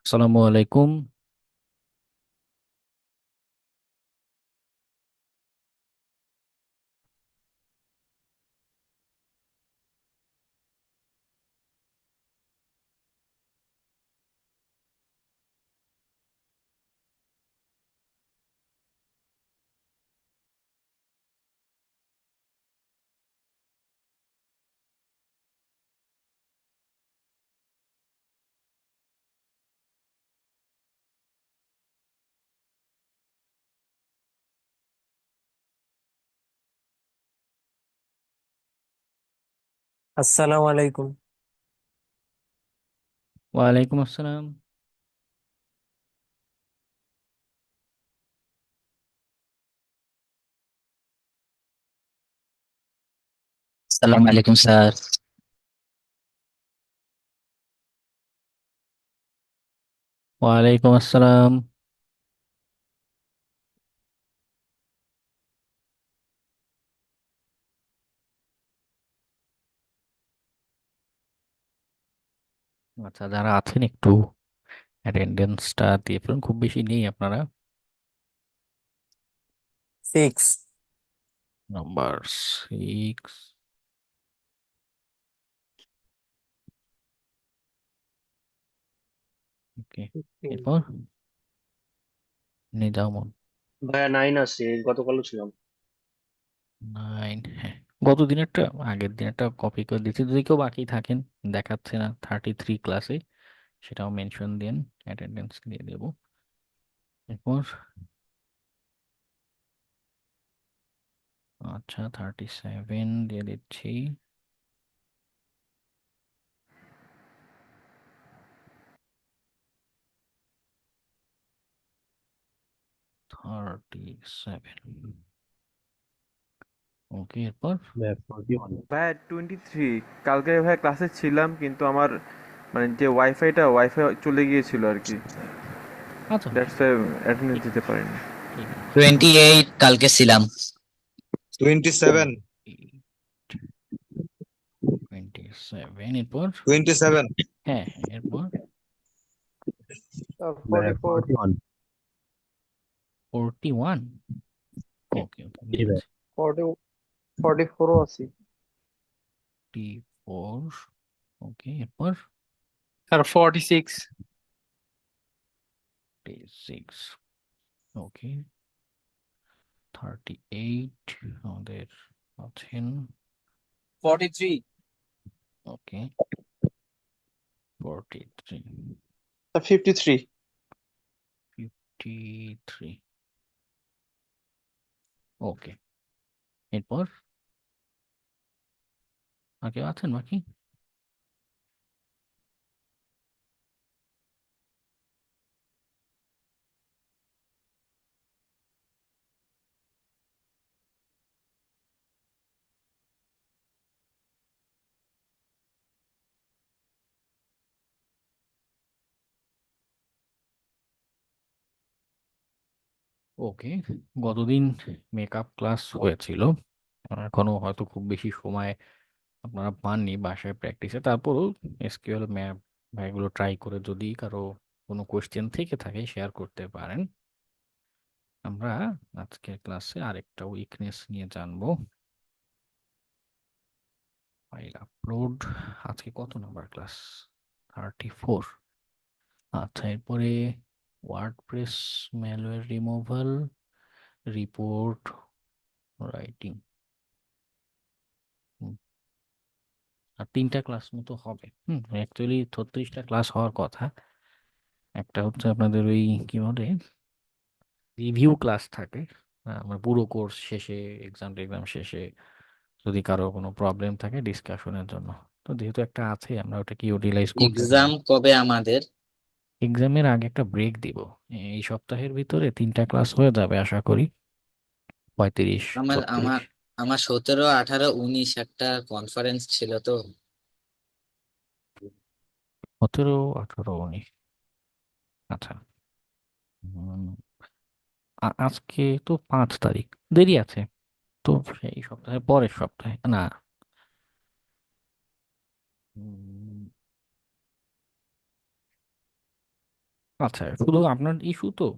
আসসালামু আলাইকুম। আসসালামু আলাইকুম। ওয়ালাইকুম আসসালাম। আসসালামু আলাইকুম স্যার। ওয়ালাইকুম আসসালাম। আচ্ছা, যারা আছেন একটু অ্যাটেন্ডেন্সটা দিয়ে ফেলুন, খুব বেশি নেই আপনারা। সিক্স। নাম্বার 6। ওকে, এরপর নিজামুন। ভাইয়া 9 আছে, গতকালও ছিলাম। 9, হ্যাঁ। গত দিনেরটা, আগের দিনেরটা কপি করে দিচ্ছি, যদি কেউ বাকি থাকেন দেখাচ্ছে না 33 ক্লাসে, সেটাও মেনশন দিন, অ্যাটেন্ডেন্স দিয়ে দেবো। এরপর আচ্ছা 37 দিয়ে দিচ্ছি। 37। ওকে, এরপর ভাই 23। কালকে ভাই ক্লাসে ছিলাম কিন্তু আমার মানে যে ওয়াইফাই চলে গিয়েছিল আর কি। আচ্ছা, দ্যাটস ওয়াই অ্যাটেন্ডেন্স ঠিক দিতে পারিনি। ঠিক আছে। 28 কালকে ছিলাম। 27, 27 এরপর। 27, হ্যাঁ হ্যাঁ, এরপর 44। 41। ওকে ওকে, দিচ্ছি। 44ও আছে। 44। ওকে, এরপর আর 46। 36। ওকে, 38 আমাদের আছেন। 43। ওকে, 43। 53। 53। ওকে, এরপর আর কেউ আছেন বাকি? ওকে, গতদিন মেকআপ ক্লাস হয়েছিল, এখনো হয়তো খুব বেশি সময় আপনারা পাননি বাসায় প্র্যাকটিসে, তারপরও এসকিউএল ম্যাপ বা এগুলো ট্রাই করে যদি কারো কোনো কোশ্চেন থেকে থাকে শেয়ার করতে পারেন। আমরা আজকের ক্লাসে আরেকটা উইকনেস নিয়ে জানবো। File upload. আজকে কত নাম্বার ক্লাস? 34। আচ্ছা, এরপরে WordPress malware removal, report writing. আর 3টা ক্লাস মতো হবে। অ্যাকচুয়ালি 36টা ক্লাস হওয়ার কথা। একটা হচ্ছে আপনাদের ওই কি বলে রিভিউ ক্লাস থাকে, আমার পুরো কোর্স শেষে, এক্সাম শেষে যদি কারো কোনো প্রবলেম থাকে ডিসকাশনের জন্য। তো যেহেতু একটা আছে, আমরা ওটাকে ইউটিলাইজ করতে পারি। এক্সাম কবে আমাদের? এক্সামের আগে একটা ব্রেক দিব। এই সপ্তাহের ভিতরে 3টা ক্লাস হয়ে যাবে আশা করি। 35, আমার 36। আমার আমার 17, 18, 19 একটা কনফারেন্স ছিল তো। 17, 18, 19। আচ্ছা। উম, আজকে তো 5 তারিখ, দেরি আছে। তো সেই সপ্তাহে, পরের সপ্তাহে না। উম, আচ্ছা, শুধু আপনার ইস্যু তো,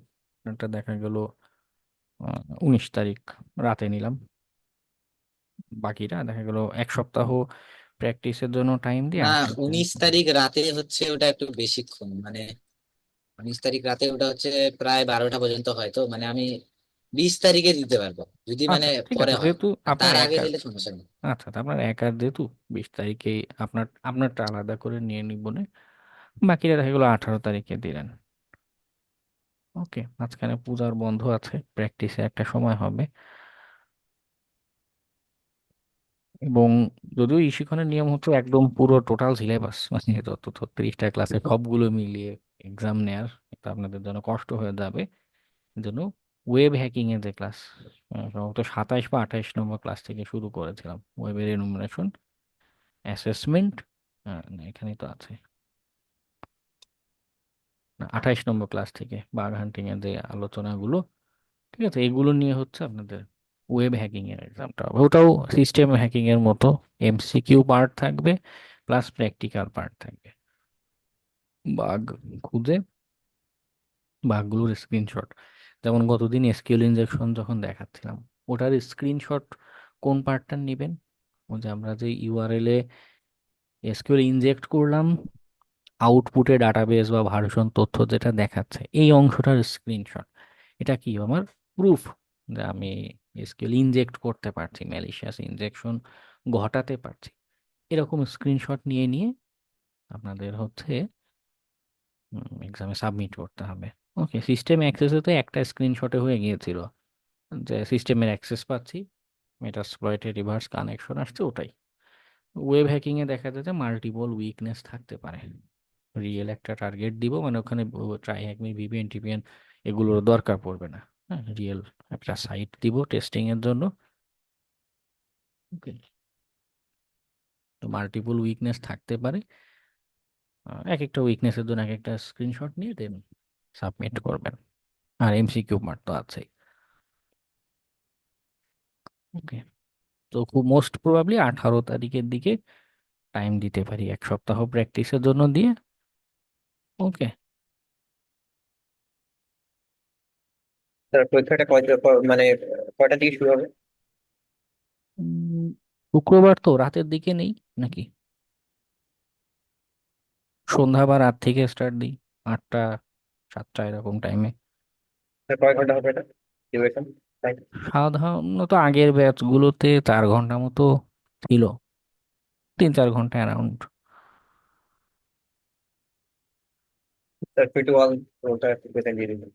এটা দেখা গেল 19 তারিখ রাতে নিলাম, বাকিটা দেখা গেল এক সপ্তাহ প্র্যাকটিসের জন্য টাইম দিয়ে না, 28 তারিখ। 19 তারিখ রাতে হচ্ছে ওটা একটু বেশিক্ষণ, মানে 19 তারিখ রাতে ওটা হচ্ছে প্রায় 12টা পর্যন্ত হয়, তো মানে আমি 20 তারিখে দিতে পারবো যদি মানে আচ্ছা ঠিক পরে আছে, হয়। যেহেতু আর আপনার তার আগে একার, দিলে সমস্যা নেই। আচ্ছা তা আপনার একার যেহেতু 20 তারিখে আপনারটা আলাদা করে নিয়ে নিব নে, বাকিটা দেখা গেলো 18 তারিখে দিলেন। ওকে, মাঝখানে পূজার বন্ধ আছে, প্র্যাকটিসে একটা সময় হবে। এবং যদিও ইশিখনের নিয়ম হচ্ছে একদম পুরো টোটাল সিলেবাস মানে যত 30টা ক্লাসে সবগুলো মিলিয়ে এক্সাম নেয়ার, এটা আপনাদের জন্য কষ্ট হয়ে যাবে। এর জন্য ওয়েব হ্যাকিং এর যে ক্লাস, সম্ভবত 27 বা 28 নম্বর ক্লাস থেকে শুরু করেছিলাম, ওয়েবের এনুমারেশন, অ্যাসেসমেন্ট, না এখানেই তো আছে, না 28 নম্বর ক্লাস থেকে বাগ হান্টিং এর যে আলোচনাগুলো, ঠিক আছে, এগুলো নিয়ে হচ্ছে আপনাদের ওয়েব হ্যাকিং এর এক্সামটা হবে। ওটাও সিস্টেম হ্যাকিং এর মতো, এমসিকিউ পার্ট থাকবে প্লাস প্র্যাকটিক্যাল পার্ট থাকবে। বাগ খুঁজে বাগগুলোর স্ক্রিনশট, যেমন গতদিন এসকিউএল ইনজেকশন যখন দেখাচ্ছিলাম, ওটার স্ক্রিনশট কোন পার্টটা নেবেন, ওই যে আমরা যে ইউআরএল এ এসকিউএল ইনজেক্ট করলাম, আউটপুটে ডাটাবেস বা ভার্সন তথ্য যেটা দেখাচ্ছে, এই অংশটার স্ক্রিনশট, এটা কি আমার প্রুফ যে আমি এসকিউএল ইনজেক্ট করতে পারছি, ম্যালিশিয়াস ইনজেকশন ঘটাতে পারছি। এরকম স্ক্রিনশট নিয়ে নিয়ে আপনাদের হচ্ছে এক্সামে সাবমিট করতে হবে। ওকে, সিস্টেম অ্যাক্সেসে তো একটা স্ক্রিনশটে হয়ে গিয়েছিল, যে সিস্টেমের অ্যাক্সেস পাচ্ছি, মেটাসপ্লয়েটে রিভার্স কানেকশন আসছে, ওটাই। ওয়েব হ্যাকিংয়ে দেখা যায় যে মাল্টিপল উইকনেস থাকতে পারে, রিয়েল একটা টার্গেট দিব, মানে ওখানে ট্রাই হ্যাকমি ভিপিএন টিপিএন এগুলোর দরকার পড়বে না। হ্যাঁ, রিয়েল একটা সাইট দিব টেস্টিং এর জন্য। ওকে, তো মাল্টিপল উইকনেস থাকতে পারে, এক একটা উইকনেসের জন্য এক একটা স্ক্রিনশট নিয়ে দেন সাবমিট করবেন। আর এমসিকিউ পার্ট তো আছেই। ওকে, তো খুব মোস্ট প্রবাবলি 18 তারিখের দিকে টাইম দিতে পারি, এক সপ্তাহ প্র্যাকটিসের জন্য দিয়ে। ওকে, স্যার পরীক্ষাটা মানে কয়টা থেকে শুরু হবে? শুক্রবার তো রাতের দিকে নেই নাকি, সন্ধ্যা বা রাত থেকে স্টার্ট দিই, 8টা 7টা এরকম টাইমে। স্যার কয় ঘন্টা হবে এটা ডিউরেশন টাইম? সাধারণত আগের ব্যাচগুলোতে 4 ঘন্টা মতো ছিল, 3-4 ঘন্টা অ্যারাউন্ড। স্যার 21 রোলটা প্রেজেন্ট দিয়ে দিবেন।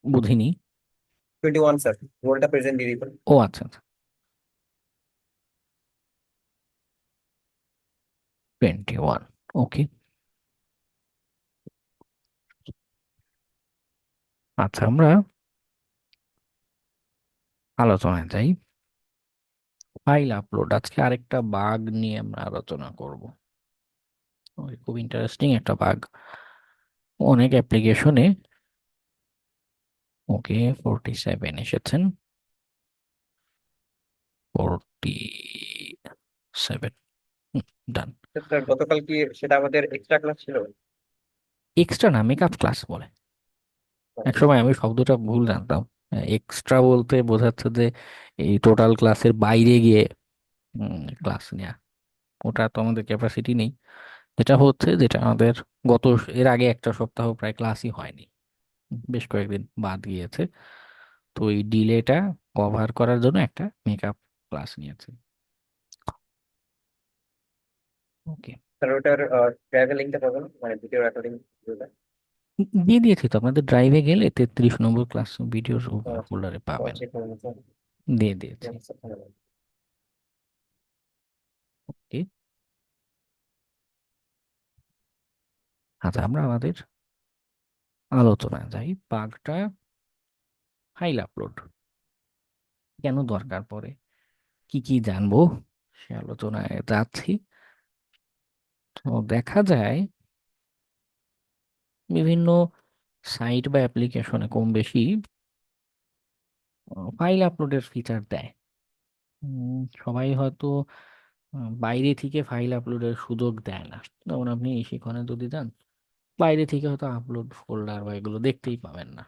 বুঝিনি। 21 স্যার, রোলটা প্রেজেন্ট দিয়ে দিবেন। ও আচ্ছা আচ্ছা, 21। ওকে, আচ্ছা আমরা আলোচনায় যাই। ফাইল আপলোড, আজকে আরেকটা বাগ নিয়ে আমরা আলোচনা করব। ওই খুব ইন্টারেস্টিং একটা বাগ, অনেক অ্যাপ্লিকেশনে। ওকে, 47 এসেছেন, 47, ডান। স্যার গতকাল কি সেটা আমাদের এক্সট্রা ক্লাস ছিল? এক্সট্রা না, মেকআপ ক্লাস বলে। একসময় আমি শব্দটা ভুল জানতাম, এক্সট্রা বলতে বোঝাচ্ছে যে এই টোটাল ক্লাসের বাইরে গিয়ে ক্লাস নেওয়া, ওটা তো আমাদের ক্যাপাসিটি নেই। যেটা হচ্ছে, যেটা আমাদের গত এর আগে একটা সপ্তাহ প্রায় ক্লাসই হয়নি, বেশ কয়েকদিন বাদ গিয়েছে, তো এই ডিলেটা কভার করার জন্য একটা মেকআপ ক্লাস নিয়েছে। ওকে, স্যার ওটার ট্রাভেল লিঙ্কটা পাবেন, মানে ভিডিও রেকর্ডিং ভিডিওটা? দিয়ে দিয়েছি তো, আপনাদের ড্রাইভে গেলে 33 নম্বর ক্লাস ভিডিওর ফোল্ডারে পাবেন, চেক করুন স্যার। দিয়ে দিয়েছি। স্যার ধন্যবাদ। ওকে, আচ্ছা আমরা আমাদের আলোচনায় যাই। বাগটা ফাইল আপলোড কেন দরকার পড়ে, কি কি জানবো, সে আলোচনায় যাচ্ছি। তো দেখা যায় বিভিন্ন সাইট বা অ্যাপ্লিকেশনে কম বেশি ফাইল আপলোডের ফিচার দেয়। সবাই হয়তো বাইরে থেকে ফাইল আপলোডের সুযোগ দেয় না। যেমন আপনি সেখানে যদি যান, বাইরে থেকে হয়তো আপলোড ফোল্ডার বা এগুলো দেখতেই পাবেন না।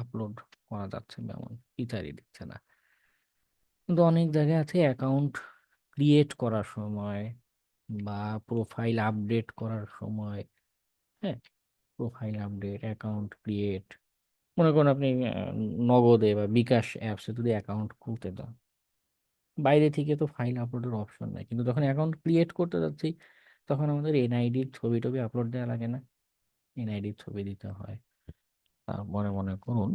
আপলোড করা যাচ্ছে না, এমন ফিচারই দিচ্ছে না। কিন্তু অনেক জায়গায় আছে অ্যাকাউন্ট ক্রিয়েট করার সময় বা প্রোফাইল আপডেট করার সময়, হ্যাঁ, প্রোফাইল আপডেট, অ্যাকাউন্ট ক্রিয়েট, মনে করুন আপনি নগদে বা বিকাশ অ্যাপসে যদি অ্যাকাউন্ট খুলতে চান, বাইরে থেকে তো ফাইল আপলোডের অপশন নাই, কিন্তু যখন অ্যাকাউন্ট ক্রিয়েট করতে যাচ্ছি তখন আমাদের এনআইডির ছবি টবি আপলোড দেওয়া লাগে না? এনআইডির ছবি দিতে হয়। তারপরে মনে করুন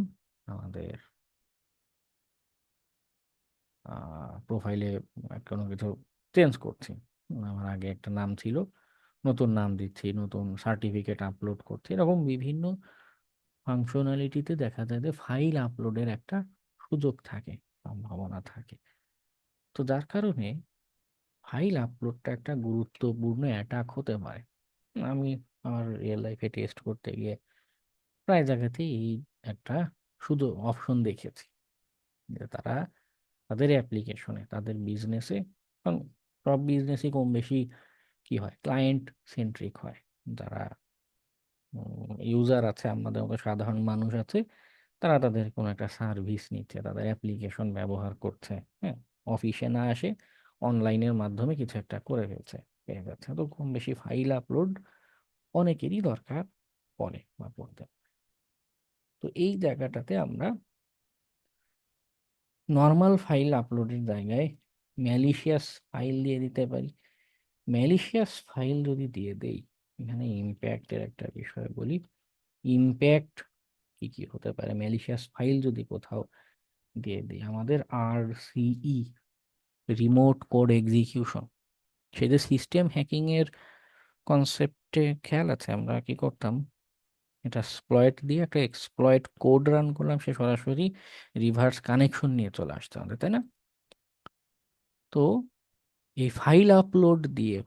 আমাদের প্রোফাইলে কোনো কিছু চেঞ্জ করছি, আমার আগে একটা নাম ছিল, নতুন নাম দিচ্ছি, নতুন সার্টিফিকেট আপলোড করছি, এরকম বিভিন্ন ফাংশনালিটিতে দেখা যায় যে ফাইল আপলোডের একটা সুযোগ থাকে, সম্ভাবনা থাকে। তো যার কারণে ফাইল আপলোডটা একটা গুরুত্বপূর্ণ অ্যাটাক হতে পারে। আমি আমার রিয়েল লাইফে টেস্ট করতে গিয়ে প্রায় জায়গাতেই এই একটা সুযোগ অপশন দেখেছি, যে তারা তাদের অ্যাপ্লিকেশনে, তাদের বিজনেসে, সব বিজনেসই কম বেশি কি হয়, ক্লায়েন্ট সেন্ট্রিক হয়। যারা ইউজার আছে, আমাদের মতো সাধারণ মানুষ আছে, তারা তাদের কোনো একটা সার্ভিস নিচ্ছে, তাদের অ্যাপ্লিকেশন ব্যবহার করছে, হ্যাঁ, অফিসে না আসে অনলাইনের মাধ্যমে কিছু একটা করে ফেলছে, পেয়ে যাচ্ছে। তো কম বেশি ফাইল আপলোড অনেকেরই দরকার পড়ে বা পড়তে পারে। তো এই জায়গাটাতে আমরা নর্মাল ফাইল আপলোডের জায়গায় ম্যালিশিয়াস ফাইল দিয়ে দিতে পারি। ম্যালিশিয়াস ফাইল যদি দিয়ে দেই, এখানে ইম্প্যাক্টের একটা বিষয় বলি। ইম্প্যাক্ট কি কি হতে পারে ম্যালিশিয়াস ফাইল যদি কোথাও দিয়ে দিই? আমাদের RCE, রিমোট কোড এক্সিকিউশন, সেই যে সিস্টেম হ্যাকিং এর কনসেপ্টে খেয়াল আছে, আমরা কি করতাম, এটা এক্সপ্লয়েট দিয়ে একটা এক্সপ্লয়েট কোড রান করলাম, সে সরাসরি রিভার্স কানেকশন নিয়ে চলে আসতে হবে, তাই না? তো এই ফাইল আপলোড দিয়ে,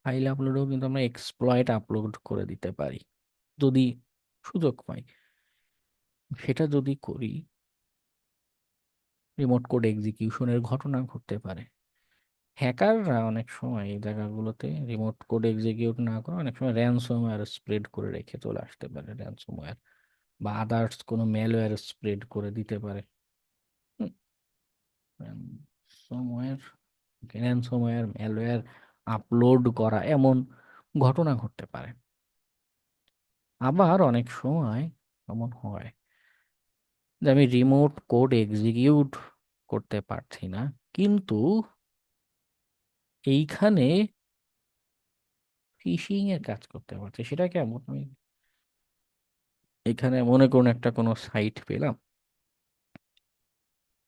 ফাইল আপলোডেও কিন্তু আমরা এক্সপ্লয়েট আপলোড করে দিতে পারি যদি সুযোগ পাই। সেটা যদি করি, রিমোট কোড এক্সিকিউশনের ঘটনা ঘটতে পারে। হ্যাকাররা অনেক সময় এই জায়গাগুলোতে রিমোট কোড এক্সিকিউট না করে অনেক সময় র্যানসমওয়্যার স্প্রেড করে রেখে চলে আসতে পারে, র্যানসমওয়্যার বা আদার্স কোনো ম্যালওয়্যার স্প্রেড করে দিতে পারে। র্যানসমওয়্যার, র্যানসমওয়্যার, ম্যালওয়্যার আপলোড করা, এমন ঘটনা ঘটতে পারে। আবার অনেক সময় এমন হয় যে আমি রিমোট কোড এক্সিকিউট করতে পারছি না, কিন্তু এইখানে ফিশিং এর কাজ করতে পারছি। সেটা কেমন? আমি এখানে মনে করুন একটা কোনো সাইট পেলাম,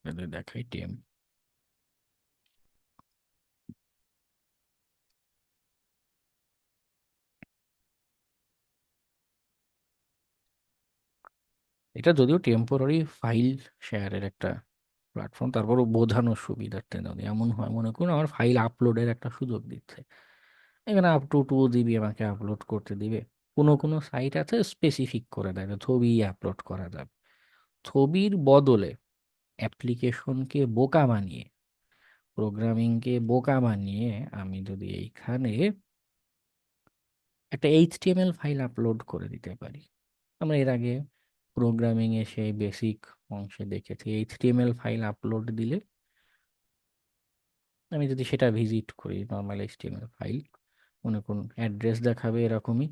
যদি দেখাই টিএম, এটা যদিও টেম্পোরারি ফাইল শেয়ারের একটা প্ল্যাটফর্ম, তারপরও বোঝানোর সুবিধার্থে যদি এমন হয়, মনে করুন আমার ফাইল আপলোডের একটা সুযোগ দিচ্ছে, এখানে আপ টু 2 GB আমাকে আপলোড করতে দিবে। কোনো কোনো সাইট আছে স্পেসিফিক করে দেয় যে ছবি আপলোড করা যাবে। ছবির বদলে অ্যাপ্লিকেশনকে বোকা বানিয়ে, প্রোগ্রামিংকে বোকা বানিয়ে আমি যদি এইখানে একটা HTML ফাইল আপলোড করে দিতে পারি। আমরা এর আগে প্রোগ্রামিং এ সেই বেসিক অংশে দেখেছি, HTML ফাইল আপলোড দিলে আমি যদি সেটা ভিজিট করি, নর্মাল HTML ফাইল, মনে করুন অ্যাড্রেস দেখাবে এরকমই,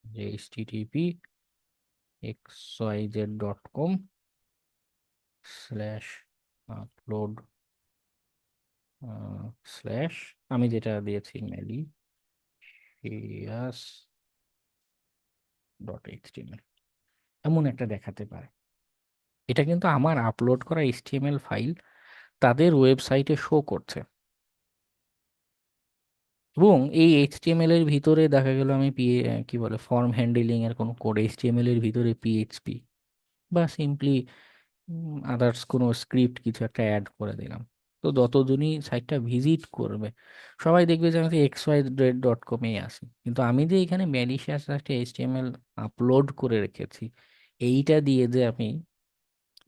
যে http://xyz.com/upload/ আমি যেটা দিয়েছি malicious.html, এমন একটা দেখাতে পারে। এটা কিন্তু আমার আপলোড করা HTML ফাইল তাদের ওয়েবসাইটে শো করছে, এবং এই HTML এর ভিতরে দেখা গেল আমি কি বলে ফর্ম হ্যান্ডলিং এর কোনো কোড, HTML এর ভিতরে PHP বা সিম্পলি আদার্স কোনো স্ক্রিপ্ট কিছু একটা অ্যাড করে দিলাম। তো যতজনই সাইটটা ভিজিট করবে সবাই দেখবে যে আমি xyz.com-এই আসি, কিন্তু আমি যে এখানে ম্যালিশিয়াস একটা HTML আপলোড করে রেখেছি, এইটা দিয়ে যে আমি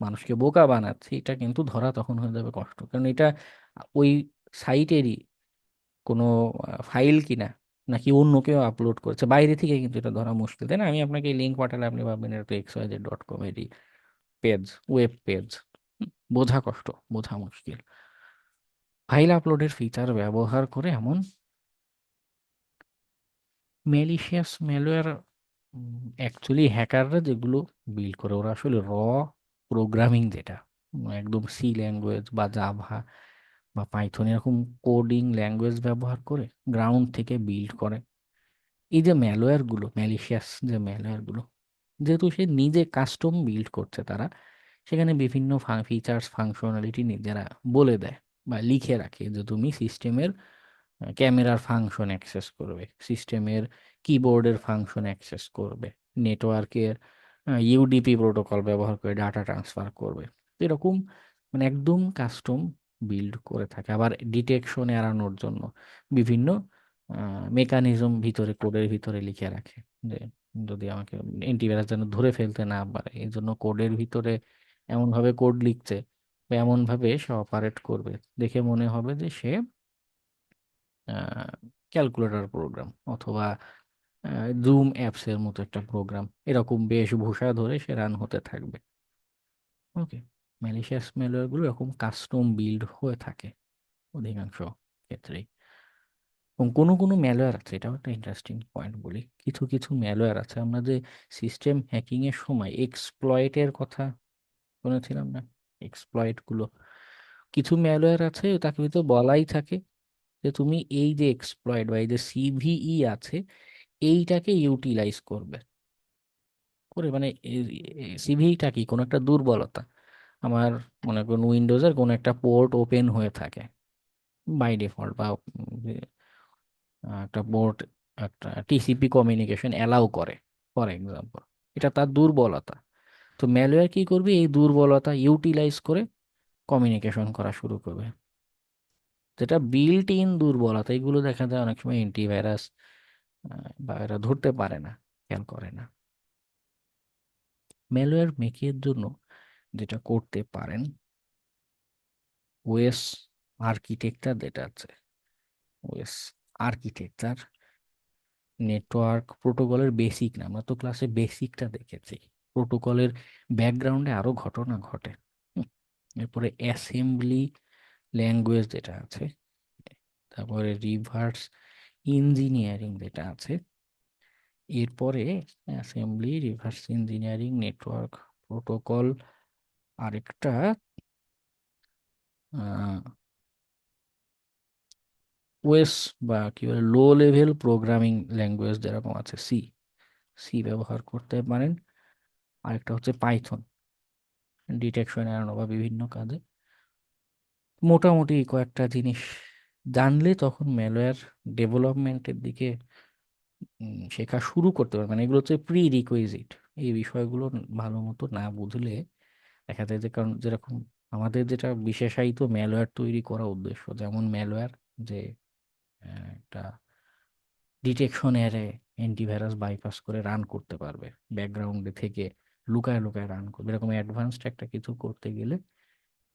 মানুষকে বোকা বানাচ্ছি, এটা কিন্তু ধরা তখন হয়ে যাবে কষ্ট, কারণ এটা ওই সাইটেরই কোনো ফাইল কিনা, নাকি অন্য কেউ আপলোড করেছে বাইরে থেকে, কিন্তু এটা ধরা মুশকিল, তাই না? আমি আপনাকে লিঙ্ক পাঠালে আপনি ভাববেন এটা তো xyz.com এরই পেজ, ওয়েব পেজ। বোঝা কষ্ট, বোঝা মুশকিল। ফাইল আপলোডের ফিচার ব্যবহার করে এমন ম্যালিশিয়াস ম্যালওয়্যার অ্যাকচুয়ালি হ্যাকাররা যেগুলো বিল্ড করে, ওরা আসলে প্রোগ্রামিং যেটা একদম সি ল্যাঙ্গুয়েজ বা জাভা বা পাইথন এরকম কোডিং ল্যাঙ্গুয়েজ ব্যবহার করে গ্রাউন্ড থেকে বিল্ড করে। এই যে ম্যালওয়্যারগুলো, ম্যালিশিয়াস যে ম্যালওয়্যারগুলো, যেহেতু সে নিজে কাস্টম বিল্ড করছে, তারা সেখানে বিভিন্ন ফিচার্স ফাংশনালিটি নিজেরা বলে দেয় বা লিখে রাখে যে তুমি সিস্টেমের ক্যামেরার ফাংশন অ্যাক্সেস করবে, সিস্টেমের কিবোর্ডের ফাংশন অ্যাক্সেস করবে, নেটওয়ার্কের ইউডিপি প্রোটোকল ব্যবহার করে ডাটা ট্রান্সফার করবে। তো এরকম মানে একদম কাস্টম বিল্ড করে থাকে। আবার ডিটেকশন এড়ানোর জন্য বিভিন্ন মেকানিজম ভিতরে, কোডের ভিতরে লিখে রাখে যে যদি আমাকে অ্যান্টিভাইরাস যেন ধরে ফেলতে না পারে, এই জন্য কোডের ভিতরে এমনভাবে কোড লিখছে বা এমনভাবে সে অপারেট করবে দেখে মনে হবে যে সে ক্যালকুলেটর প্রোগ্রাম অথবা জুম অ্যাপস এর মতো একটা প্রোগ্রাম, এরকম বেশভূষা ধরে সে রান হতে থাকবে। ওকে, ম্যালিশিয়াস ম্যালওয়্যার গুলো এরকম কাস্টম বিল্ড হয়ে থাকে অধিকাংশ ক্ষেত্রেই। এবং কোনো কোনো ম্যালওয়্যার আছে, এটাও একটা ইন্টারেস্টিং পয়েন্ট বলি, কিছু কিছু ম্যালওয়্যার আছে আমরা যে সিস্টেম হ্যাকিং এর সময় এক্সপ্লয়েটের কথা শুনেছিলাম না, এক্সপ্লয়েট গুলো, কিছু ম্যালওয়্যার আছে তাকে তো বলাই থাকে যে তুমি এই যে এক্সপ্লয়েট বা এই যে সিভিই আছে এইটাকে ইউটিলাইজ করবে করে, মানে সিভিটা কি কোনো একটা দুর্বলতা, আমার মনে করুন উইন্ডোজের কোনো একটা পোর্ট ওপেন হয়ে থাকে বাই ডিফল্ট, বা একটা পোর্ট একটা টিসিপি কমিউনিকেশন অ্যালাউ করে ফর এক্সাম্পল, এটা তার দুর্বলতা। তো ম্যালওয়্যার কি করবে, এই দুর্বলতা ইউটিলাইজ করে কমিউনিকেশন করা শুরু করবে, যেটা বিল্ট ইন দুর্বলতা। এগুলো দেখা যায় অনেক সময় অ্যান্টিভাইরাস বা এরা ধরতে পারে না, খেয়াল করে না। ম্যালওয়্যার মেকের জন্য যেটা করতে পারেন, ওএস আর্কিটেকচার যেটা আছে, ওএস আর্কিটেকচার নেটওয়ার্ক প্রোটোকলের বেসিক না, আমরা তো ক্লাসে বেসিকটা দেখেছি, প্রোটোকলের ব্যাকগ্রাউন্ডে আরো ঘটনা ঘটে। হুম, এরপরে অ্যাসেম্বলি ল্যাঙ্গুয়েজ যেটা আছে, তারপরে রিভার্স ইঞ্জিনিয়ারিং যেটা আছে, এরপরে assembly reverse engineering network protocol, আরেকটা ওএস বা কি বলে লো লেভেল প্রোগ্রামিং ল্যাঙ্গুয়েজ যেরকম আছে, সি, সি ব্যবহার করতে পারেন। আরেকটা হচ্ছে পাইথন, ডিটেকশন এড়ানো বা বিভিন্ন কাজে। মোটামুটি কয়েকটা জিনিস জানলে তখন ম্যালওয়্যার ডেভেলপমেন্টের দিকে শেখা শুরু করতে পারবে। মানে এগুলো হচ্ছে প্রি রিকুইজিট। এই বিষয়গুলো ভালো মতো না বুঝলে দেখা যায় যে, কারণ যেরকম আমাদের যেটা বিশেষায়িত ম্যালওয়্যার তৈরি করা উদ্দেশ্য, যেমন ম্যালওয়্যার যে একটা ডিটেকশন এরে অ্যান্টিভাইরাস বাইপাস করে রান করতে পারবে, ব্যাকগ্রাউন্ডে থেকে লুকায় লুকায় রান করবে, এরকম অ্যাডভান্সড একটা কিছু করতে গেলে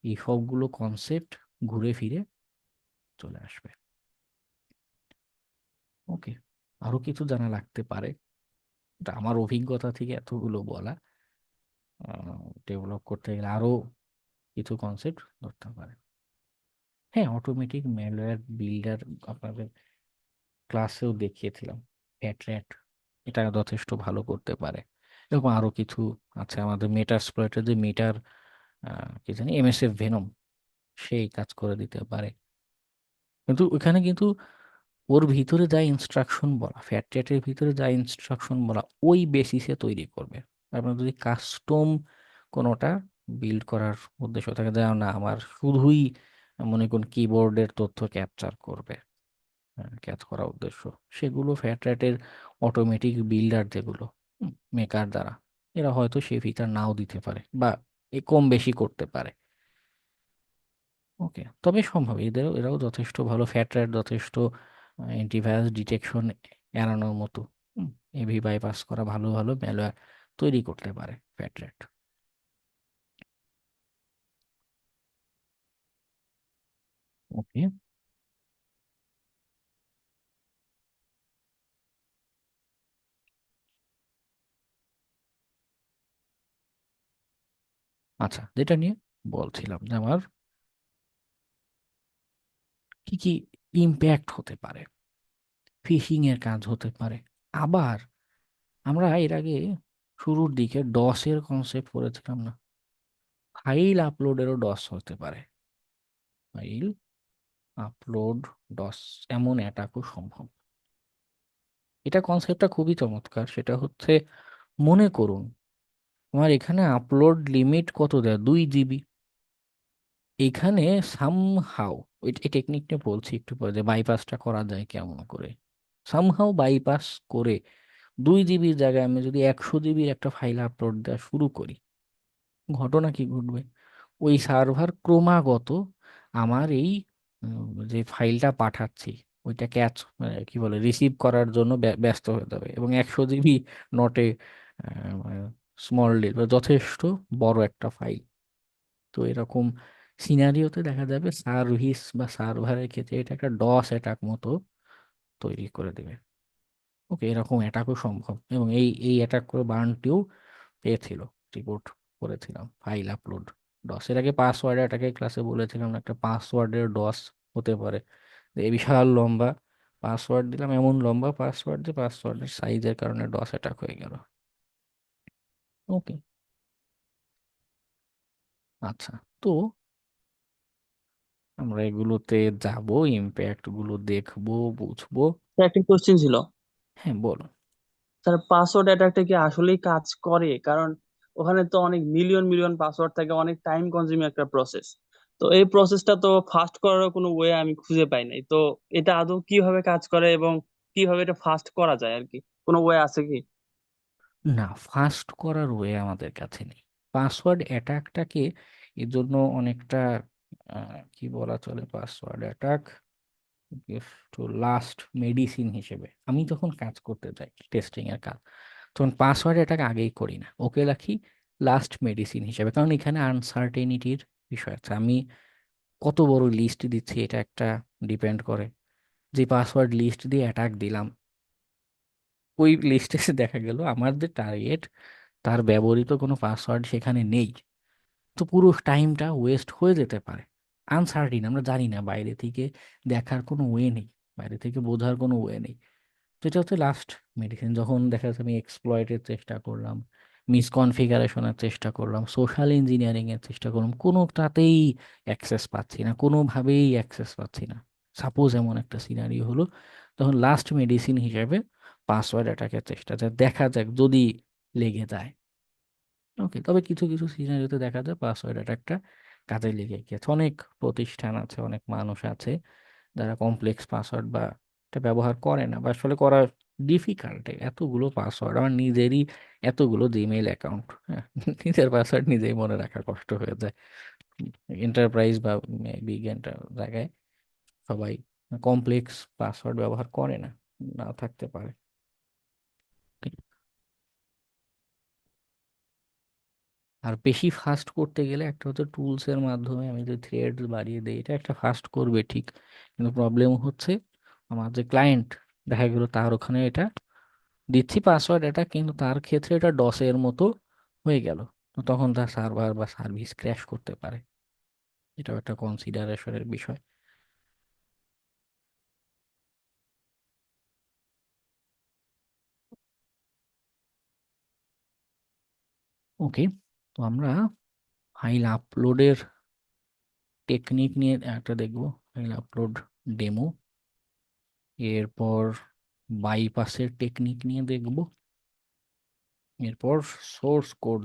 এই সবগুলো কনসেপ্ট ঘুরে ফিরে চলে আসবে। ওকে, আরো কিছু জানা লাগতে পারে, এটা আমার অভিজ্ঞতা থেকে এতগুলো বলা। ডেভেলপ করতে গেলে আরো কিছু কনসেপ্ট ধরতে পারে। হ্যাঁ, অটোমেটিক ম্যালওয়্যার বিল্ডার আপনাদের ক্লাসেও দেখিয়েছিলাম, প্যাট্র্যাট, এটা যথেষ্ট ভালো করতে পারে। এরকম আরো কিছু আছে আমাদের মেটাস্প্লয়েটের যে মিটার কি জানি এমএসএফ ভেনম, সেই কাজ করে দিতে পারে। কিন্তু ওখানে কিন্তু ওর ভিতরে যা ইনস্ট্রাকশন বলা, ফ্যাট চ্যাটের ভিতরে যা ইনস্ট্রাকশন বলা ওই বেসিসে তৈরি করবে। আপনার যদি কাস্টম কোনোটা বিল্ড করার উদ্দেশ্য থাকে, যেমন না আমার শুধুই মনে করুন কিবোর্ডের তথ্য ক্যাপচার করবে, ক্যাচ করা উদ্দেশ্য, সেগুলো ফ্যাট র্যাটের অটোমেটিক বিল্ডার যেগুলো মেকার দ্বারা, এরা হয়তো সেই ফিচার নাও দিতে পারে বা এ কম বেশি করতে পারে। ওকে, তবে সম্ভব, এরাও যথেষ্ট ভালো, ফ্যাট র্যাট যথেষ্ট অ্যান্টিভাইরাস ডিটেকশন এড়ানোর মতো এভি বাইপাস করা ভালো ভালো ম্যালওয়্যার তৈরি করতে পারে ফ্যাট র্যাট। ওকে, আচ্ছা, যেটা নিয়ে বলছিলাম যে আমার কি কি ইম্প্যাক্ট হতে পারে, ফিশিং এর কাজ হতে পারে। আবার আমরা এর আগে শুরুর দিকে ডসের কনসেপ্ট পড়েছিলাম না? ফাইল আপলোডেরও ডস হতে পারে। ফাইল আপলোড ডস, এমন অ্যাটাকও সম্ভব। এটা কনসেপ্টটা খুবই চমৎকার। সেটা হচ্ছে, মনে করুন আমার এখানে আপলোড লিমিট কত দেয়, 2 জিবি। এখানে সামহাও, এই টেকনিকটা বলছি একটু পরে, যে বাইপাসটা করা যায় কেমন করে। সামহাও বাইপাস করে 2 জিবির জায়গায় আমি যদি 100 জিবির একটা ফাইল আপলোড দেওয়া শুরু করি, ঘটনা কি ঘটবে? ওই সার্ভার ক্রমাগত আমার এই যে ফাইলটা পাঠাচ্ছি ওইটা ক্যাচ, কি বলে, রিসিভ করার জন্য ব্যস্ত হয়ে যাবে। এবং 100 জিবি নটে স্মল ডিল, যথেষ্ট বড় একটা ফাইল। তো এরকম সিনারিওতে দেখা যাবে সার্ভিস বা সার্ভারের ক্ষেত্রে এটা একটা ডস অ্যাটাক মতো তৈরি করে দেবে। ওকে, এরকম অ্যাটাকও সম্ভব। এবং এই অ্যাটাক করে বার্নটিও পেয়েছিল, রিপোর্ট করেছিলাম। ফাইল আপলোড ডস, এর আগে পাসওয়ার্ড অ্যাটাকে ক্লাসে বলেছিলাম না, একটা পাসওয়ার্ডের ডস হতে পারে। এই বিশাল লম্বা পাসওয়ার্ড দিলাম, এমন লম্বা পাসওয়ার্ড যে পাসওয়ার্ডের সাইজের কারণে ডস অ্যাটাক হয়ে গেল। ওকে, আচ্ছা। তো আমরা এগুলোতে যাব, ইম্প্যাক্ট গুলো দেখবো, বুঝবো। স্যার, একটা কোশ্চেন ছিল। হ্যাঁ, বলো। স্যার, পাসওয়ার্ড অ্যাটাকটা কি আসলেই কাজ করে? কারণ ওখানে তো অনেক মিলিয়ন মিলিয়ন পাসওয়ার্ড থাকে, অনেক টাইম কনজিউমিং একটা প্রসেস। তো এই প্রসেসটা তো ফাস্ট করার কোনো ওয়ে আমি খুঁজে পাই নাই। তো এটা আদৌ কিভাবে কাজ করে এবং কিভাবে এটা ফাস্ট করা যায় আর কি, কোনো ওয়ে আছে কি? না, ফাস্ট করার ওয়ে আমাদের কাছে নেই। পাসওয়ার্ড অ্যাটাকটাকে এর জন্য অনেকটা কি বলা চলে, পাসওয়ার্ড অ্যাটাক একটু লাস্ট মেডিসিন হিসেবে আমি যখন কাজ করতে যাই, টেস্টিং এর কাজ, তখন পাসওয়ার্ড অ্যাটাক আগেই করি না, ওকে রাখি লাস্ট মেডিসিন হিসেবে। কারণ এখানে আনসার্টেনিটির বিষয় আছে। আমি কত বড় লিস্ট দিচ্ছি এটা একটা ডিপেন্ড করে। যে পাসওয়ার্ড লিস্ট দিয়ে অ্যাটাক দিলাম, ওই লিস্টে দেখা গেল আমার যে টার্গেট, তার ব্যবহৃত কোনো পাসওয়ার্ড সেখানে নেই। তো পুরো টাইমটা ওয়েস্ট হয়ে যেতে পারে। আনসার্টিন, আমরা জানি না, বাইরে থেকে দেখার কোনো ওয়ে নেই, বাইরে থেকে বোঝার কোনো ওয়ে নেই। তো এটা হচ্ছে লাস্ট মেডিসিন। যখন দেখা যাচ্ছে আমি এক্সপ্লয়েটের চেষ্টা করলাম, মিসকনফিগারেশনের চেষ্টা করলাম, সোশ্যাল ইঞ্জিনিয়ারিং এর চেষ্টা করলাম, কোনোটাতেই অ্যাক্সেস পাচ্ছি না, কোনোভাবেই অ্যাক্সেস পাচ্ছি না। সাপোজ এমন একটা সিনারি হলো, তখন লাস্ট মেডিসিন হিসেবে পাসওয়ার্ড অ্যাটাকের চেষ্টা, যা দেখা যাক যদি লেগে যায়। ওকে, তবে কিছু কিছু সিনারিওতে দেখা যায় পাসওয়ার্ড অ্যাটাকটা কাজে লেগে গেছে। অনেক প্রতিষ্ঠান আছে, অনেক মানুষ আছে যারা কমপ্লেক্স পাসওয়ার্ড বা এটা ব্যবহার করে না, বা আসলে করা ডিফিকাল্ট। এতগুলো পাসওয়ার্ড, আমার নিজেরই এতগুলো জিমেইল অ্যাকাউন্ট, হ্যাঁ, নিজের পাসওয়ার্ড নিজেই মনে রাখা কষ্ট হয়ে যায়। এন্টারপ্রাইজ বা বিগ জায়গায় সবাই কমপ্লেক্স পাসওয়ার্ড ব্যবহার করে না, না থাকতে পারে। আর বেশি ফাস্ট করতে গেলে একটা হচ্ছে টুলস এর মাধ্যমে আমি যদি থ্রেড বাড়িয়ে দিই, এটা একটা ফাস্ট করবে ঠিক, কিন্তু প্রবলেম হচ্ছে আমার যে ক্লায়েন্ট, দেখা গেল তার ওখানে এটা দিচ্ছি পাসওয়ার্ড, এটা কিন্তু তার ক্ষেত্রে এটা ডসের মতো হয়ে গেল। তো তখন তার সার্ভার বা সার্ভিস ক্র্যাশ করতে পারে। এটাও একটা কনসিডারেশনের বিষয়। ওকে, তো আমরা ফাইল আপলোডের টেকনিক নিয়ে একটা দেখবো, ফাইল আপলোড ডেমো। এরপর বাইপাসের টেকনিক নিয়ে দেখবো। এরপর সোর্স কোড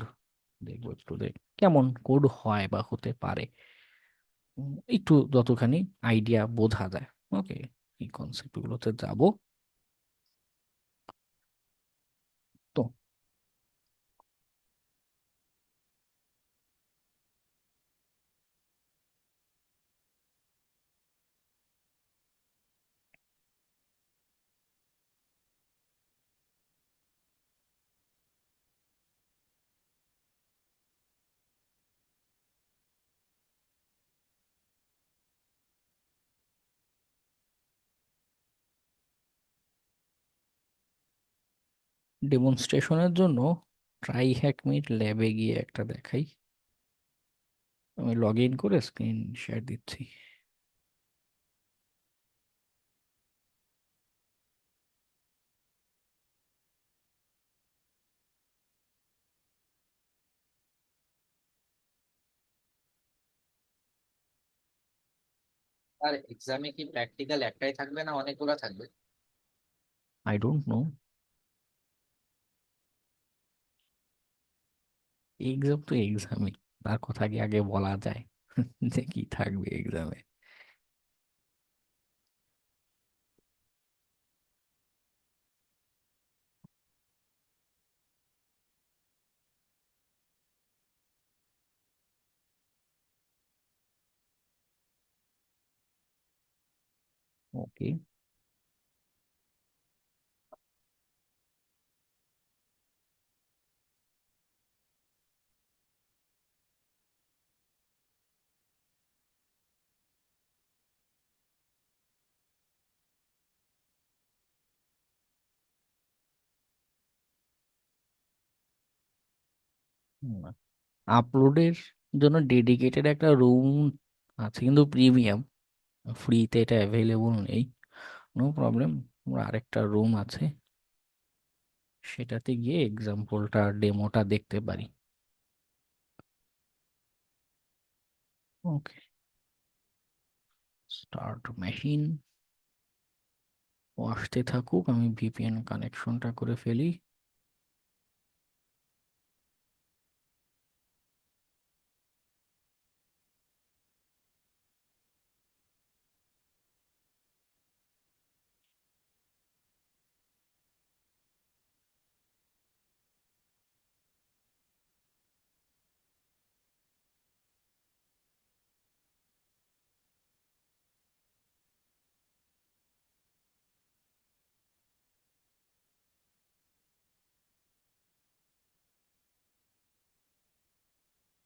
দেখবো, একটু কেমন কোড হয় বা হতে পারে, একটু যতখানি আইডিয়া বোঝা যায়। ওকে, এই কনসেপ্ট গুলোতে যাব। তো ডেমনস্ট্রেশনের জন্য ট্রাই হ্যাকমিট ল্যাবে গিয়ে একটা দেখাই। আমি লগ ইন করে স্ক্রিন শেয়ার দিচ্ছি। আর এক্সামে কি প্র্যাকটিক্যাল একটাই থাকবে না অনেকগুলো থাকবে? আই ডোন্ট নো, এক্সাম তো এক্সামই, তার কথা কি আগে বলা যায় যে কি থাকবে এক্সামে? ওকে, আপলোডের জন্য ডেডিকেটেড একটা রুম আছে কিন্তু প্রিমিয়াম, ফ্রিতে এটা অ্যাভেলেবল নেই। নো প্রবলেম, আমরা আরেকটা রুম আছে, সেটাতে গিয়ে এক্সাম্পলটা ডেমোটা দেখতে পারি। ওকে, স্টার্ট মেশিন আসতে থাকুক, আমি ভিপিএন কানেকশনটা করে ফেলি।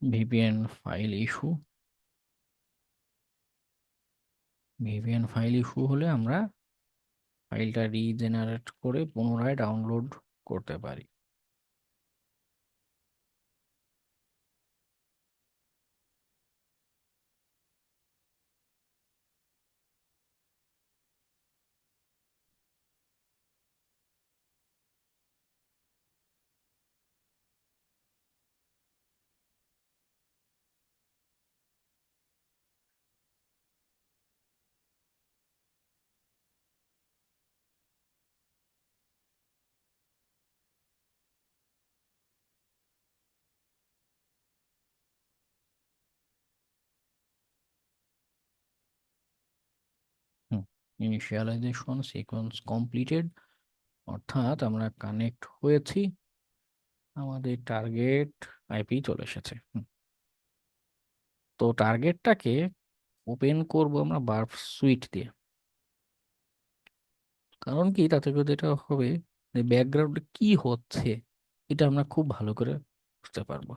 VPN file issue, VPN file issue হলে আমরা ফাইলটা রিজেনারেট করে পুনরায় ডাউনলোড করতে পারি। ইনিশিয়ালাইজেশন সিকোয়েন্স কমপ্লিটেড, অর্থাৎ আমরা কানেক্ট হয়েছি, আমাদের টার্গেট আইপি চলে এসেছে। তো টার্গেটটাকে ওপেন করব আমরা বার্ব সুইট দিয়ে, কারণ কি তাতে করে যেটা হবে যে ব্যাকগ্রাউন্ডে কি হচ্ছে এটা আমরা খুব ভালো করে বুঝতে পারবো,